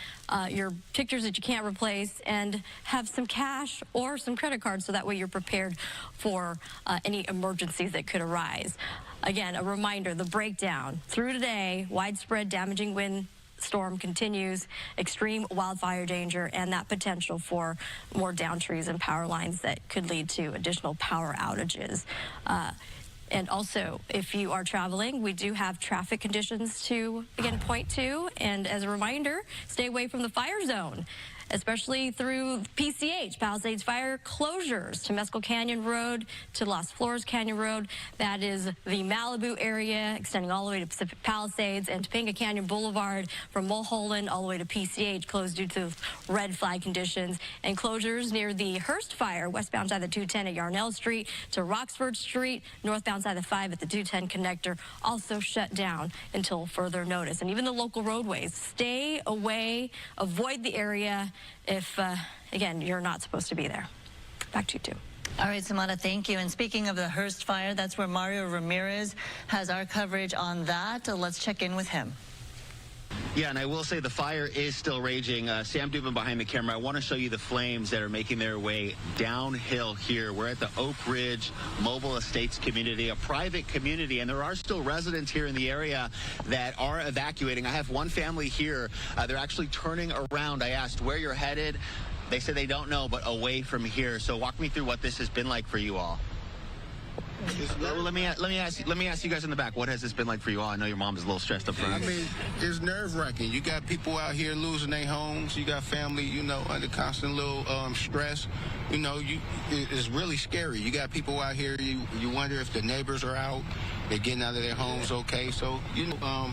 your pictures that you can't replace, and have some cash or some credit cards so that way you're prepared for any emergencies that could arise. Again, a reminder, the breakdown through today, widespread damaging wind storm continues, extreme wildfire danger, and that potential for more downed trees and power lines that could lead to additional power outages. And also, if you are traveling, we do have traffic conditions to, again, point to. And as a reminder, stay away from the fire zone, especially through PCH, Palisades Fire closures to Mescal Canyon Road to Las Flores Canyon Road. That is the Malibu area, extending all the way to Pacific Palisades, and Topanga Canyon Boulevard from Mulholland all the way to PCH, closed due to red flag conditions. And closures near the Hurst Fire, westbound side of the 210 at Yarnell Street to Roxford Street, northbound side of the 5 at the 210 connector, also shut down until further notice. And even the local roadways, stay away, avoid the area if, again, you're not supposed to be there. Back to you, too. All right, Samantha, thank you. And speaking of the Hurst fire, that's where Mario Ramirez has our coverage on that. Let's check in with him. Yeah, and I will say the fire is still raging. Sam Dubin behind the camera. I want to show you the flames that are making their way downhill here. We're at the Oak Ridge Mobile Estates community, a private community, and there are still residents here in the area that are evacuating. I have one family here. They're actually turning around. I asked where you're headed. They said they don't know, but away from here. So walk me through what this has been like for you all. Let me ask you guys in the back. What has this been like for you all? I know your mom is a little stressed up front. I mean, it's nerve-wracking. You got people out here losing their homes. You got family, you know, under constant little stress. You know, it's really scary. You got people out here. You wonder if the neighbors are out. They're getting out of their homes okay. So, you know,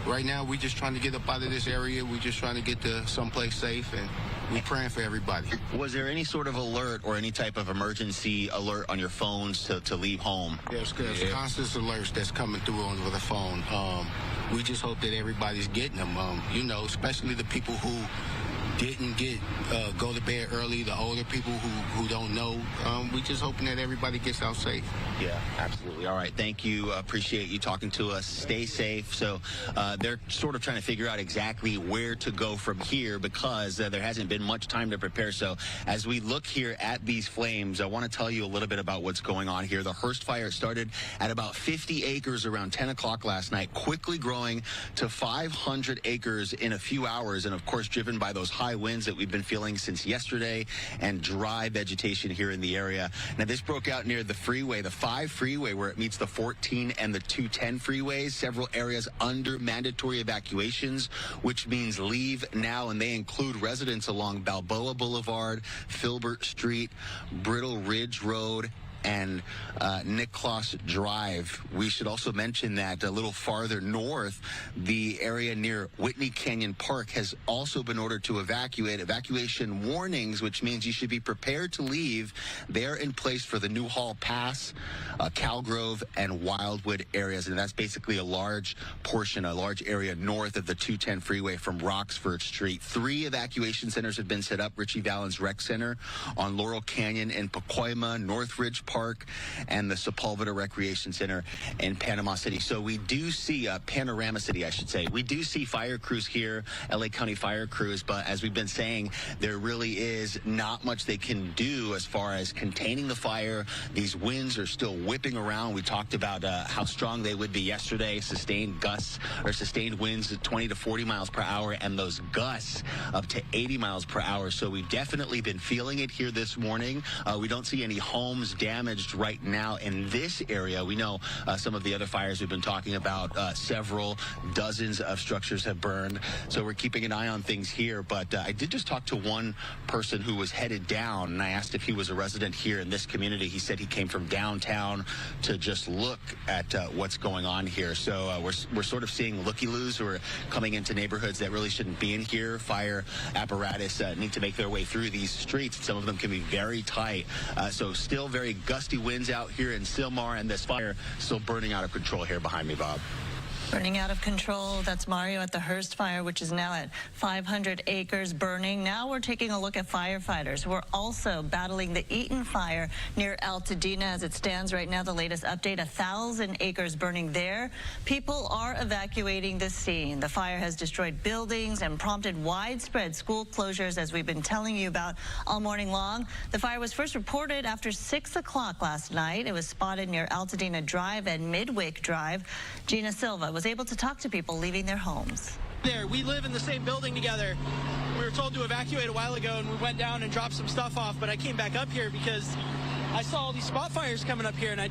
right now we're just trying to get up out of this area. We're just trying to get to someplace safe, and we're praying for everybody. Was there any sort of alert or any type of emergency alert on your phones to leave home? There's constant alerts that's coming through over the phone. We just hope that everybody's getting them, you know, especially the people who didn't go to bed early, the older people who don't know. We just hoping that everybody gets out safe. Yeah, absolutely. All right, thank you. Appreciate you talking to us. Stay safe. So they're sort of trying to figure out exactly where to go from here because there hasn't been much time to prepare. So as we look here at these flames, I want to tell you a little bit about what's going on here. The Hurst fire started at about 50 acres around 10 o'clock last night, quickly growing to 500 acres in a few hours, and of course driven by those high winds that we've been feeling since yesterday and dry vegetation here in the area. Now, this broke out near the freeway, the 5 freeway, where it meets the 14 and the 210 freeways. Several areas under mandatory evacuations, which means leave now, and they include residents along Balboa Boulevard, Filbert Street, Brittle Ridge Road, and Nicholas Drive. We should also mention that a little farther north, the area near Whitney Canyon Park has also been ordered to evacuate. Evacuation warnings, which means you should be prepared to leave. They're in place for the Newhall Pass, Calgrove, and Wildwood areas, and that's basically a large portion, a large area north of the 210 freeway from Roxford Street. 3 evacuation centers have been set up: Richie Valens Rec Center on Laurel Canyon in Pacoima, Northridge Park, and the Sepulveda Recreation Center in Panama City. So we do see Panorama City, I should say. We do see fire crews here, LA County fire crews, but as we've been saying, there really is not much they can do as far as containing the fire. These winds are still whipping around. We talked about how strong they would be yesterday. Sustained gusts or sustained winds at 20 to 40 miles per hour, and those gusts up to 80 miles per hour. So we've definitely been feeling it here this morning. We don't see any homes damaged damaged right now in this area. We know some of the other fires we've been talking about, several dozens of structures have burned. So we're keeping an eye on things here. But I did just talk to one person who was headed down, and I asked if he was a resident here in this community. He said he came from downtown to just look at what's going on here. So we're sort of seeing looky-loos who are coming into neighborhoods that really shouldn't be in here. Fire apparatus need to make their way through these streets. Some of them can be very tight. So still very gusty winds out here in Sylmar, and this fire still burning out of control here behind me, Bob. Burning out of control. That's Mario at the Hurst fire, which is now at 500 acres burning. Now we're taking a look at firefighters who are also battling the Eaton fire near Altadena. As it stands right now, the latest update, 1,000 acres burning there. People are evacuating the scene. The fire has destroyed buildings and prompted widespread school closures, as we've been telling you about all morning long. The fire was first reported after 6 o'clock last night. It was spotted near Altadena Drive and Midwick Drive. Gina Silva was able to talk to people leaving their homes. We live in the same building together. We were told to evacuate a while ago, and we went down and dropped some stuff off, but I came back up here because I saw all these spot fires coming up here, and I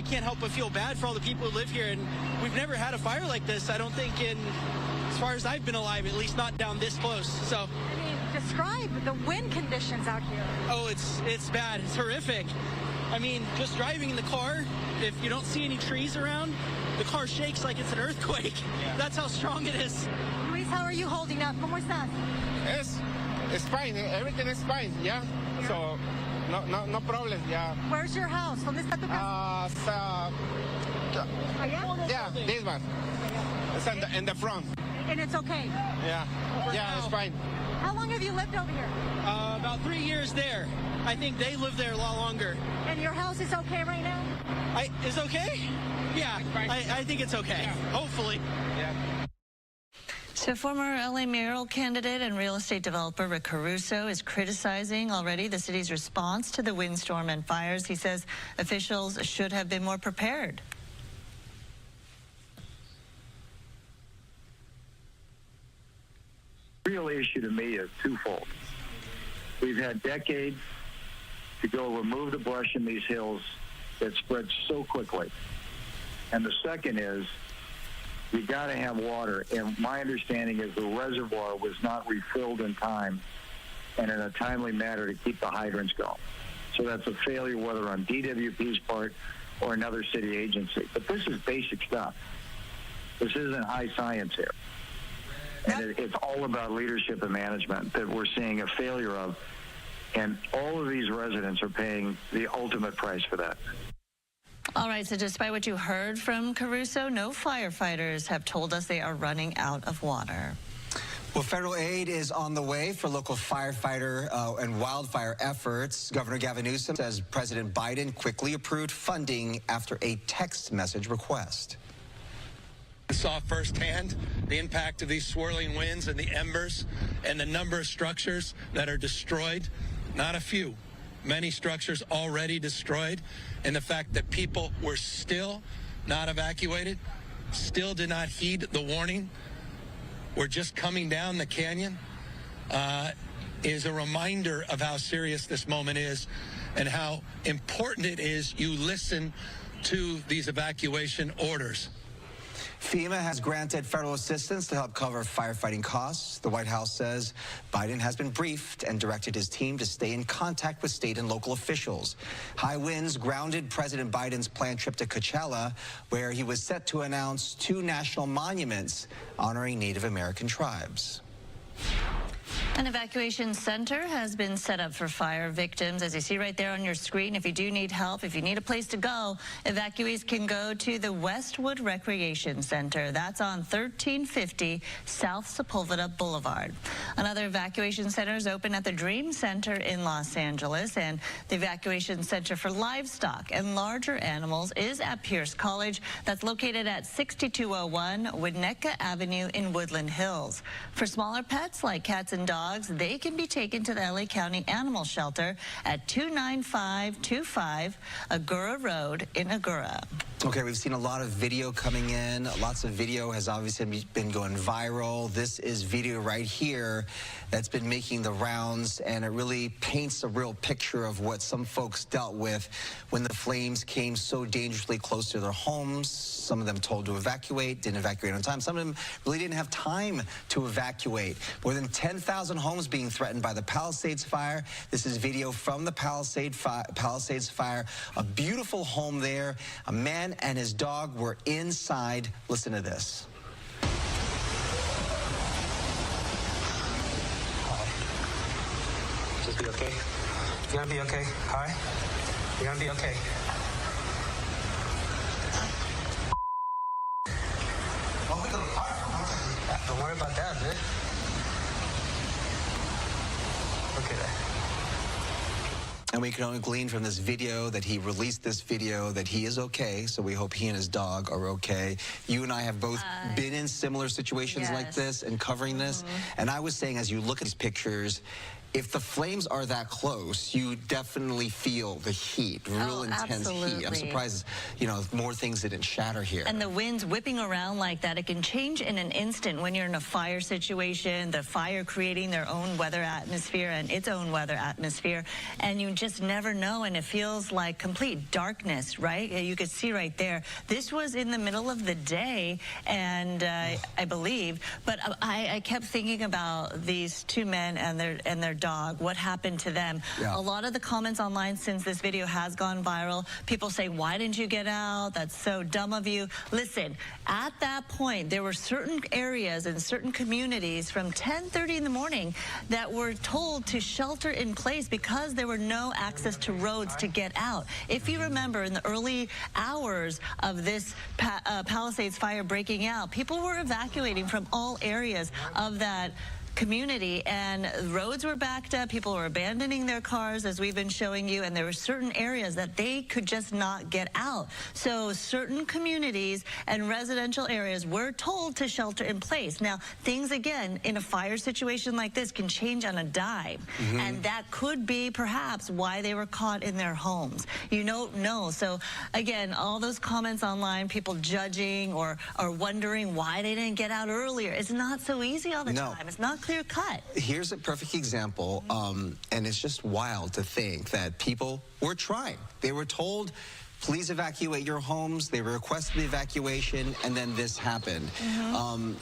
can't help but feel bad for all the people who live here. And we've never had a fire like this, I don't think, as far as I've been alive, at least not down this close. So I mean, describe the wind conditions out here. Oh, it's bad. It's horrific. I mean, just driving in the car, if you don't see any trees around, the car shakes like it's an earthquake. Yeah. That's how strong it is. Luis, how are you holding up? ¿Cómo estás? It's fine. Everything is fine. Yeah. So no problem. Yeah. Where's your house? ¿Dónde está tu casa? Yeah, this one. It's in the front. And it's okay? Yeah, it's fine. How long have you lived over here? About 3 years there. I think they live there a lot longer. And your house is okay right now? Is okay? Yeah, I think it's okay. Yeah. Hopefully. Yeah. So former LA mayoral candidate and real estate developer Rick Caruso is criticizing already the city's response to the windstorm and fires. He says officials should have been more prepared. The real issue to me is twofold. We've had decades to go remove the brush in these hills that spread so quickly. And the second is you got to have water. And my understanding is the reservoir was not refilled in time and in a timely manner to keep the hydrants going. So that's a failure, whether on DWP's part or another city agency. But this is basic stuff. This isn't high science here. And it's all about leadership and management that we're seeing a failure of. And all of these residents are paying the ultimate price for that. All right, so despite what you heard from Caruso, no firefighters have told us they are running out of water. Well, federal aid is on the way for local firefighter and wildfire efforts. Governor Gavin Newsom says President Biden quickly approved funding after a text message request. I saw firsthand the impact of these swirling winds and the embers and the number of structures that are destroyed. Not a few, many structures already destroyed, and the fact that people were still not evacuated, still did not heed the warning. We're just coming down the canyon is a reminder of how serious this moment is and how important it is you listen to these evacuation orders. FEMA has granted federal assistance to help cover firefighting costs. The White House says Biden has been briefed and directed his team to stay in contact with state and local officials. High winds grounded President Biden's planned trip to Coachella, where he was set to announce 2 national monuments honoring Native American tribes. An evacuation center has been set up for fire victims, as you see right there on your screen. If you do need help, if you need a place to go, evacuees can go to the Westwood Recreation Center. That's on 1350 South Sepulveda Boulevard. Another evacuation center is open at the Dream Center in Los Angeles, and the evacuation center for livestock and larger animals is at Pierce College. That's located at 6201 Winnetka Avenue in Woodland Hills. For smaller pets like cats and dogs, they can be taken to the LA County Animal Shelter at 29525 Agoura Road in Agoura. Okay, we've seen a lot of video coming in. Lots of video has obviously been going viral. This is video right here that's been making the rounds, and it really paints a real picture of what some folks dealt with when the flames came so dangerously close to their homes. Some of them told to evacuate, didn't evacuate on time. Some of them really didn't have time to evacuate. More than 10,000 homes being threatened by the Palisades fire. This is video from the Palisades fire. A beautiful home there. A man and his dog were inside. Listen to this. Hi. Just be okay. You're gonna be okay. Hi. You're gonna be okay. Don't worry about that, dude. Okay there. And we can only glean from this video that he released this video that he is okay. So we hope he and his dog are okay. You and I have both been in similar situations like this and covering this. And I was saying, as you look at these pictures, if the flames are that close, you definitely feel the heat, real intense heat. I'm surprised, you know, more things didn't shatter here. And the wind's whipping around like that. It can change in an instant when you're in a fire situation, the fire creating their own weather atmosphere and its own weather atmosphere. And you just never know, and it feels like complete darkness, right? You could see right there. This was in the middle of the day, and I believe, but I kept thinking about these two men and their dog. What happened to them? A lot of the comments online since this video has gone viral, people say, why didn't you get out? That's so dumb of you. Listen, at that point, there were certain areas and certain communities from 10:30 in the morning that were told to shelter in place because there were no access to roads to get out. If you remember, in the early hours of this Palisades fire breaking out, people were evacuating from all areas of that community, and roads were backed up. People were abandoning their cars, as we've been showing you, and there were certain areas that they could just not get out. So certain communities and residential areas were told to shelter in place. Now, things, again, in a fire situation like this can change on a dime, and that could be perhaps why they were caught in their homes. You don't know. So, again, all those comments online, people judging or wondering why they didn't get out earlier. It's not so easy all the time. It's not clear cut. Here's a perfect example, and it's just wild to think that people were trying. They were told, please evacuate your homes. They requested the evacuation, and then this happened.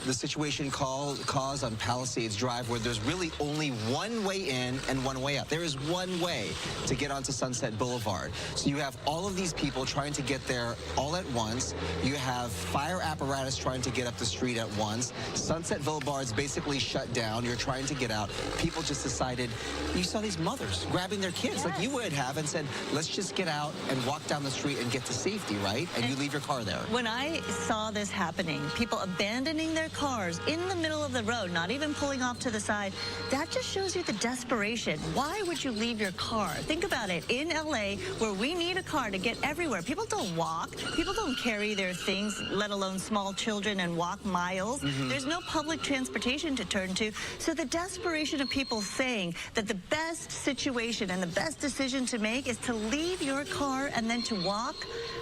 The situation caused on Palisades Drive, where there's really only one way in and one way out. There is one way to get onto Sunset Boulevard. So you have all of these people trying to get there all at once. You have fire apparatus trying to get up the street at once. Sunset Boulevard's basically shut down. You're trying to get out. People just decided, you saw these mothers grabbing their kids like you would have and said, let's just get out and walk down the street and get to safety, right? And you leave your car there. When I saw this happening, people abandoning their cars in the middle of the road, not even pulling off to the side, that just shows you the desperation. Why would you leave your car? Think about it. In LA, where we need a car to get everywhere, people don't walk. People don't carry their things, let alone small children, and walk miles. There's no public transportation to turn to. So the desperation of people saying that the best situation and the best decision to make is to leave your car and then to walk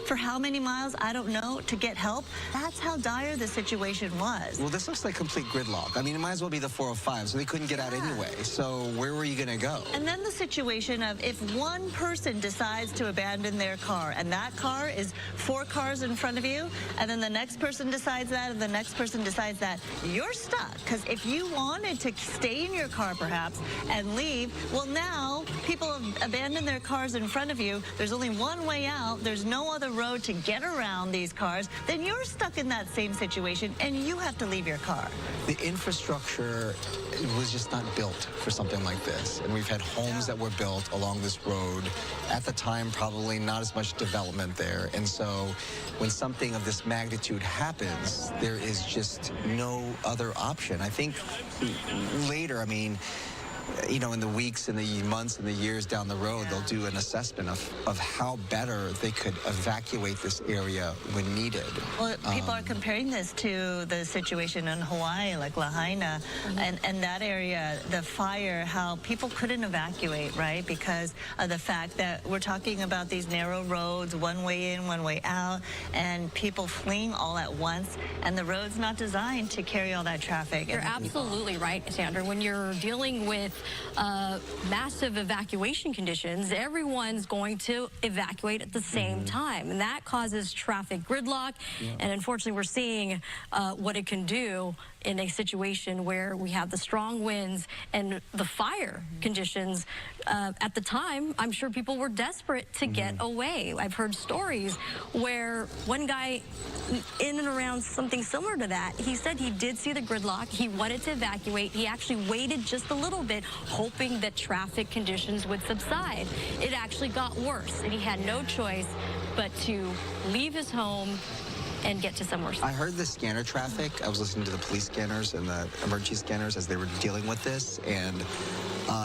for how many miles, I don't know, to get help. That's how dire the situation was. Well, this looks like complete gridlock. I mean, it might as well be the 405, so they couldn't get out anyway. So where were you going to go? And then the situation of if one person decides to abandon their car, and that car is 4 cars in front of you, and then the next person decides that, and the next person decides that, you're stuck. Because if you wanted to stay in your car, perhaps, and leave, well, now people have abandoned their cars in front of you. There's only one way out. There's no other road to get around these cars. Then you're stuck in that same situation, and you have to leave your car. The infrastructure was just not built for something like this. And we've had homes that were built along this road. At the time, probably not as much development there. And so when something of this magnitude happens, there is just no other option. I think later, I mean, you know, in the weeks and the months and the years down the road, they'll do an assessment of how better they could evacuate this area when needed. Well, people are comparing this to the situation in Hawaii, like Lahaina, and that area, the fire, how people couldn't evacuate, right? Because of the fact that we're talking about these narrow roads, one way in, one way out, and people fleeing all at once, and the road's not designed to carry all that traffic. You're absolutely right, Sandra. When you're dealing with massive evacuation conditions, everyone's going to evacuate at the same time, and that causes traffic gridlock. And unfortunately, we're seeing what it can do in a situation where we have the strong winds and the fire conditions. At the time, I'm sure people were desperate to get away. I've heard stories where one guy in and around something similar to that, he said he did see the gridlock. He wanted to evacuate. He actually waited just a little bit, hoping that traffic conditions would subside. It actually got worse, and he had no choice but to leave his home and get to somewhere. I heard the scanner traffic. I was listening to the police scanners and the emergency scanners as they were dealing with this, and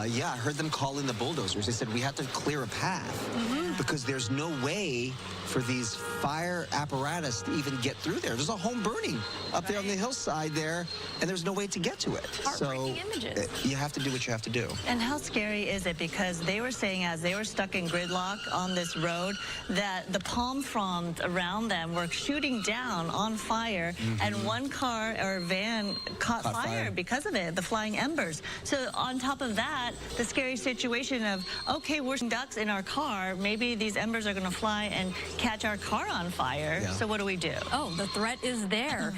yeah, I heard them calling the bulldozers. They said we have to clear a path because there's no way for these fire apparatus to even get through there. There's a home burning up there on the hillside there, and there's no way to get to it. Heartbreaking images. You have to do what you have to do. And how scary is it? Because they were saying as they were stuck in gridlock on this road that the palm fronds around them were shooting down on fire, and one car or van caught fire because of it, the flying embers. So on top of that, the scary situation of, okay, we're ducks in our car, maybe these embers are going to fly and catch our car on fire. So what do we do? Oh, the threat is there.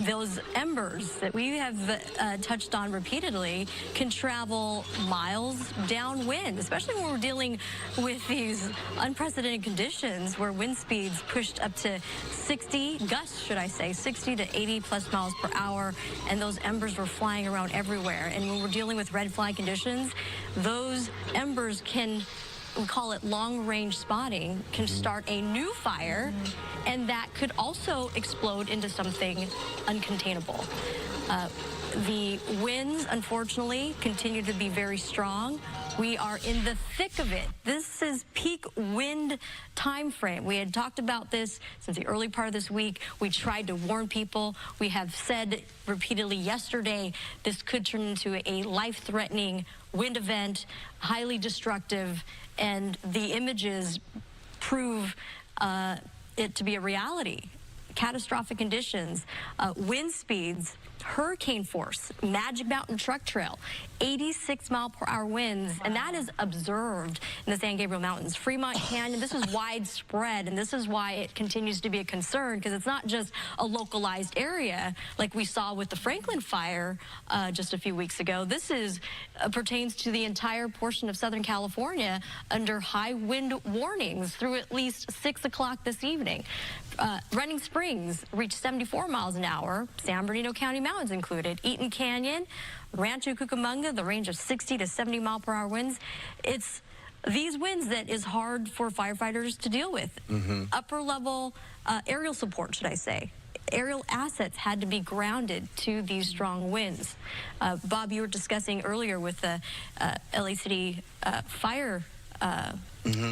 Those embers that we have touched on repeatedly can travel miles downwind, especially when we're dealing with these unprecedented conditions where wind speeds pushed up to 60 gusts, should I say, 60 to 80 plus miles per hour, and those embers were flying around everywhere. And when we're dealing with red flag conditions, those embers can, we call it long-range spotting, can start a new fire, and that could also explode into something uncontainable. The winds, unfortunately, continue to be very strong. We are in the thick of it. This is peak wind time frame. We had talked about this since the early part of this week. We tried to warn people. We have said repeatedly yesterday, this could turn into a life-threatening wind event, highly destructive, and the images prove it to be a reality. Catastrophic conditions, wind speeds, hurricane force, Magic Mountain Truck Trail, 86 mile per hour winds, and that is observed in the San Gabriel Mountains. Fremont Canyon, this is widespread, and this is why it continues to be a concern, because it's not just a localized area like we saw with the Franklin fire just a few weeks ago. This is pertains to the entire portion of Southern California under high wind warnings through at least 6 o'clock this evening. Running Springs reached 74 miles an hour, San Bernardino County Mountains included, Eaton Canyon, Rancho Cucamonga, the range of 60 to 70 mile per hour winds. It's these winds that is hard for firefighters to deal with. Upper level aerial support, should I say. Aerial assets had to be grounded to these strong winds. Bob, you were discussing earlier with the LA City fire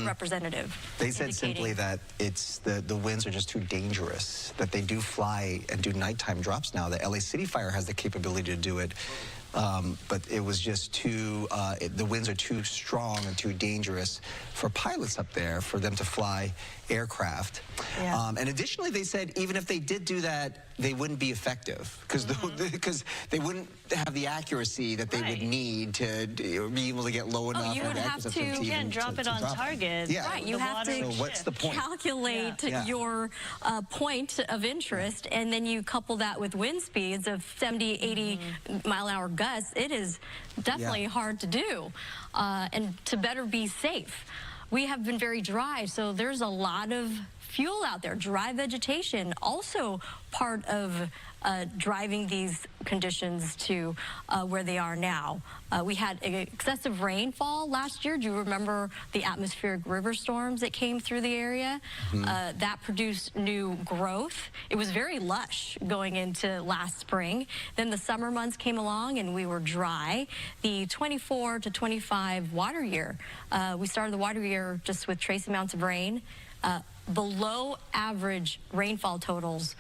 representative. They said simply that it's the winds are just too dangerous, that they do fly and do nighttime drops now. The LA City Fire has the capability to do it, but it was just too, the winds are too strong and too dangerous for pilots up there for them to fly aircraft. And additionally, they said even if they did do that, they wouldn't be effective because they wouldn't have the accuracy that they would need to be able to get low enough. You would have to drop it on target. Right, you have to what's the point? Calculate your point of interest, and then you couple that with wind speeds of 70, 80 mile-an-hour gusts. It is definitely hard to do, and to better be safe. We have been very dry, so there's a lot of fuel out there, dry vegetation, also part of driving these conditions to where they are now. We had excessive rainfall last year. Do you remember the atmospheric river storms that came through the area? That produced new growth. It was very lush going into last spring. Then the summer months came along and we were dry. The 24 to 25 water year, we started the water year just with trace amounts of rain. Below average rainfall totals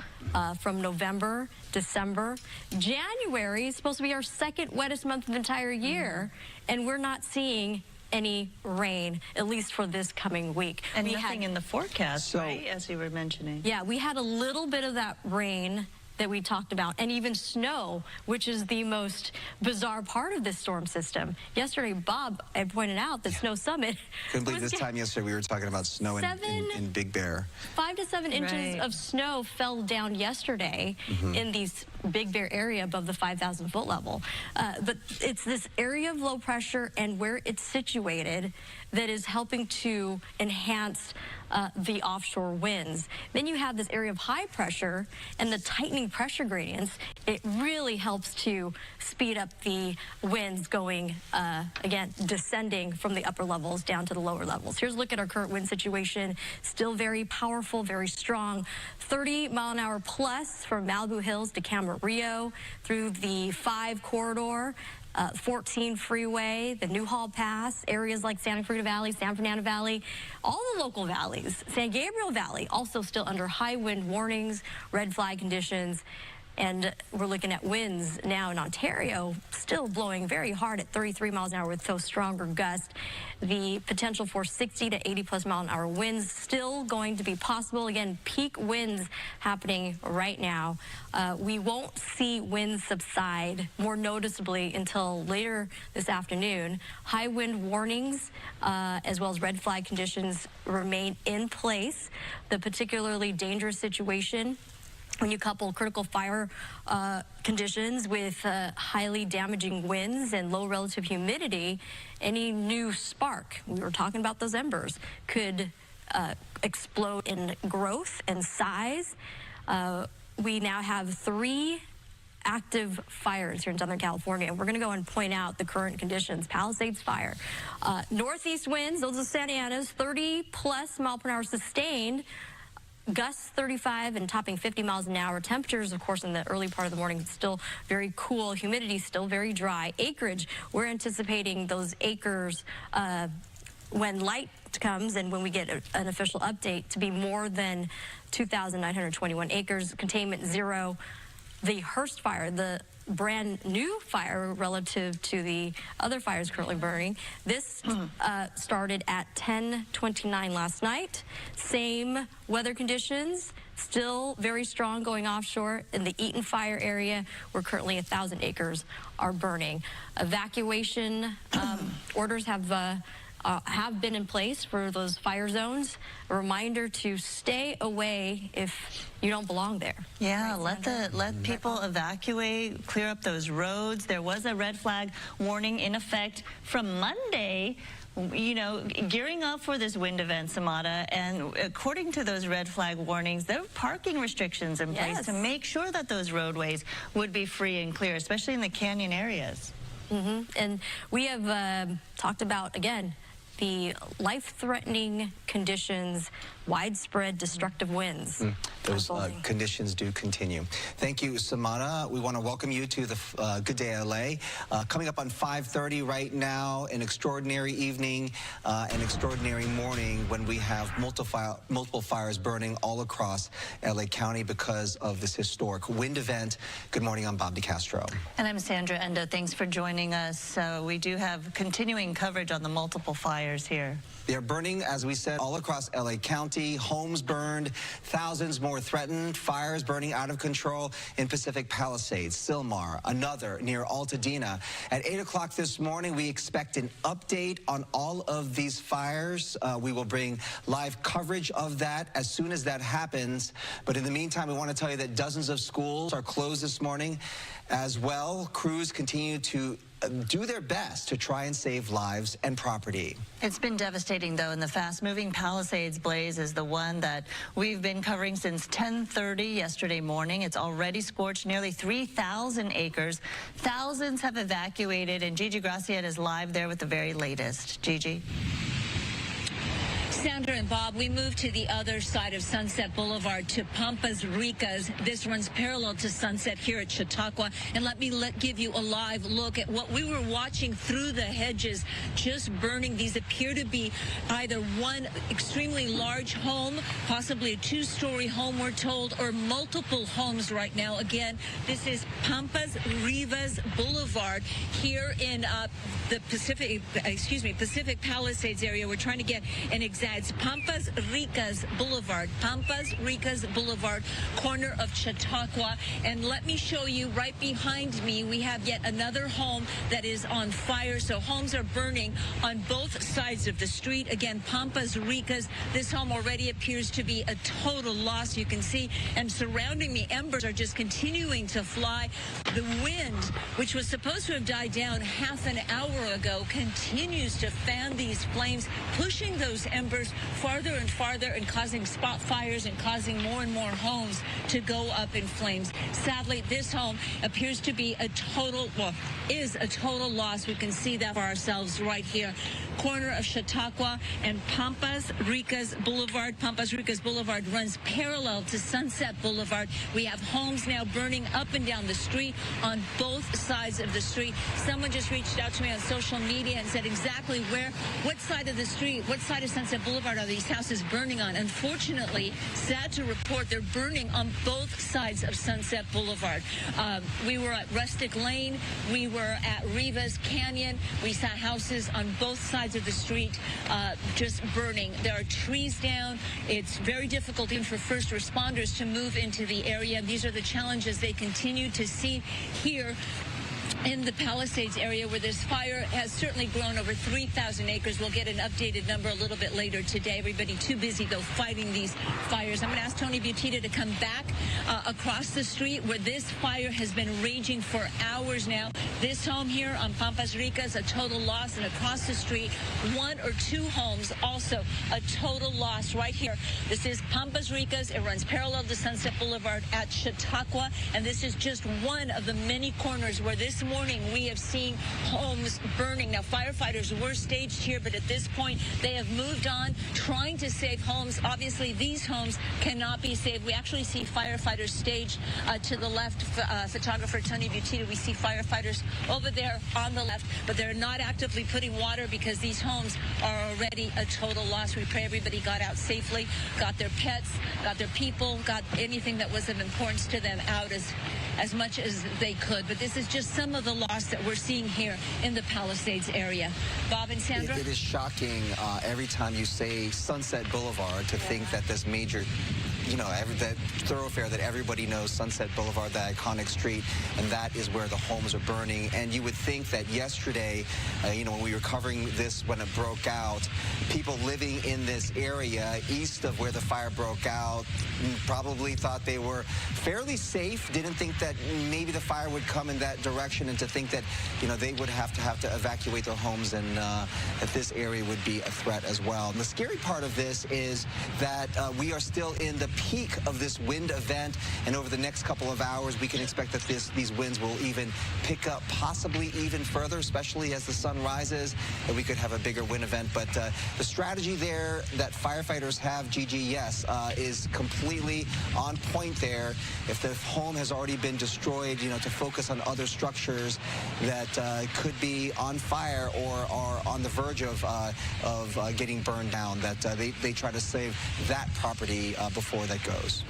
from November, December. January is supposed to be our second wettest month of the entire year, and we're not seeing any rain, at least for this coming week. And nothing in the forecast, right, as you were mentioning. Yeah, we had a little bit of that rain that we talked about, and even snow, which is the most bizarre part of this storm system. Yesterday, Bob had pointed out that Snow Summit. Couldn't believe this time yesterday we were talking about snow in Big Bear. 5 to 7 inches of snow fell down yesterday in these Big Bear area above the 5,000 foot level. But it's this area of low pressure and where it's situated that is helping to enhance the offshore winds. Then you have this area of high pressure and the tightening pressure gradients. It really helps to speed up the winds going, again, descending from the upper levels down to the lower levels. Here's a look at our current wind situation. Still very powerful, very strong. 30-mile-an-hour plus from Malibu Hills to Camarillo through the 5 corridor. 14 freeway, the Newhall Pass, areas like Santa Cruz Valley, San Fernando Valley, all the local valleys. San Gabriel Valley also still under high wind warnings, red flag conditions. And we're looking at winds now in Ontario, still blowing very hard at 33 miles an hour with those stronger gusts. The potential for 60 to 80 plus mile an hour winds still going to be possible. Again, peak winds happening right now. We won't see winds subside more noticeably until later this afternoon. High wind warnings as well as red flag conditions remain in place. The particularly dangerous situation when you couple critical fire conditions with highly damaging winds and low relative humidity, any new spark, we were talking about those embers, could explode in growth and size. We now have 3 active fires here in Southern California. And we're going to go and point out the current conditions. Palisades fire. Northeast winds, those are Santa Ana's, 30 plus mile per hour sustained. Gusts 35 and topping 50 miles an hour. Temperatures, of course, in the early part of the morning, still very cool. Humidity still very dry. Acreage, we're anticipating those acres when light comes and when we get an official update to be more than 2,921 acres. Containment 0. The Hurst fire, the brand new fire relative to the other fires currently burning. This started at 10:29 last night. Same weather conditions, still very strong going offshore. In the Eaton fire area, where currently 1,000 acres are burning. Evacuation orders have been in place for those fire zones. A reminder to stay away if you don't belong there. Yeah, let people evacuate, clear up those roads. There was a red flag warning in effect from Monday. You know, gearing up for this wind event, Samara, and according to those red flag warnings, there are parking restrictions in place to make sure that those roadways would be free and clear, especially in the canyon areas. And we have talked about, again, the life-threatening conditions, widespread destructive winds. Those conditions do continue. Thank you, Samana. We want to welcome you to the Good Day LA. Coming up on 5:30 right now, an extraordinary evening, an extraordinary morning when we have multiple fires burning all across LA County because of this historic wind event. Good morning, I'm Bob DeCastro. And I'm Sandra Endo. Thanks for joining us. We do have continuing coverage on the multiple fires here. They're burning, as we said, all across LA County. Homes burned, thousands more threatened. Fires burning out of control in Pacific Palisades, Sylmar, another near Altadena. At 8 o'clock this morning, we expect an update on all of these fires. We will bring live coverage of that as soon as that happens. But in the meantime, we want to tell you that dozens of schools are closed this morning as well. Crews continue to do their best to try and save lives and property. It's been devastating, though, and the fast-moving Palisades blaze is the one that we've been covering since 10:30 yesterday morning. It's already scorched nearly 3,000 acres. Thousands have evacuated, and Gigi Graciette is live there with the very latest. Gigi. Sandra and Bob, we moved to the other side of Sunset Boulevard to Pampas Ricas. This runs parallel to Sunset here at Chautauqua. And let me give you a live look at what we were watching through the hedges, just burning. These appear to be either one extremely large home, possibly a two-story home, we're told, or multiple homes right now. Again, this is Pampas Rivas Boulevard here in the Pacific Palisades area. We're trying to get an exact. It's Pampas Ricas Boulevard, corner of Chautauqua. And let me show you right behind me, we have yet another home that is on fire. So homes are burning on both sides of the street. Again, Pampas Ricas. This home already appears to be a total loss. You can see, and surrounding me, embers are just continuing to fly. The wind, which was supposed to have died down half an hour ago, continues to fan these flames, pushing those embers farther and farther and causing spot fires and causing more and more homes to go up in flames. Sadly, this home appears to be is a total loss. We can see that for ourselves right here. Corner of Chautauqua and Pampas Ricas Boulevard. Pampas Ricas Boulevard runs parallel to Sunset Boulevard. We have homes now burning up and down the street on both sides of the street. Someone just reached out to me on social media and said exactly what side of the street, what side of Sunset Boulevard are these houses burning on? Unfortunately, sad to report, they're burning on both sides of Sunset Boulevard. We were at Rustic Lane. We were at Rivas Canyon. We saw houses on both sides of the street just burning. There are trees down. It's very difficult even for first responders to move into the area. These are the challenges they continue to see here in the Palisades area, where this fire has certainly grown over 3,000 acres. We'll get an updated number a little bit later today. Everybody too busy, though, fighting these fires. I'm going to ask Tony Butita to come back across the street where this fire has been raging for hours now. This home here on Pampas Ricas, a total loss, and across the street, one or two homes, also a total loss right here. This is Pampas Ricas. It runs parallel to Sunset Boulevard at Chautauqua, and this is just one of the many corners where this morning we have seen homes burning. Now, firefighters were staged here, but at this point they have moved on, trying to save homes. Obviously, these homes cannot be saved. We actually see firefighters staged to the left. Photographer Tony Butita, we see firefighters over there on the left, but they're not actively putting water because these homes are already a total loss. We pray everybody got out safely, got their pets, got their people, got anything that was of importance to them out as much as they could. But this is just some of the loss that we're seeing here in the Palisades area. Bob and Sandra? It is shocking every time you say Sunset Boulevard to think that this major, that thoroughfare that everybody knows, Sunset Boulevard, the iconic street, and that is where the homes are burning. And you would think that yesterday, when we were covering this when it broke out, people living in this area east of where the fire broke out probably thought they were fairly safe, didn't think that maybe the fire would come in that direction, and to think that, they would have to evacuate their homes, and that this area would be a threat as well. And the scary part of this is that we are still in the peak of this wind event, and over the next couple of hours we can expect that these winds will even pick up, possibly even further, especially as the sun rises, and we could have a bigger wind event. But the strategy there that firefighters have, Gigi, yes, is completely on point there. If the home has already been destroyed, to focus on other structures that could be on fire or are on the verge of getting burned down, that they try to save that property before that goes.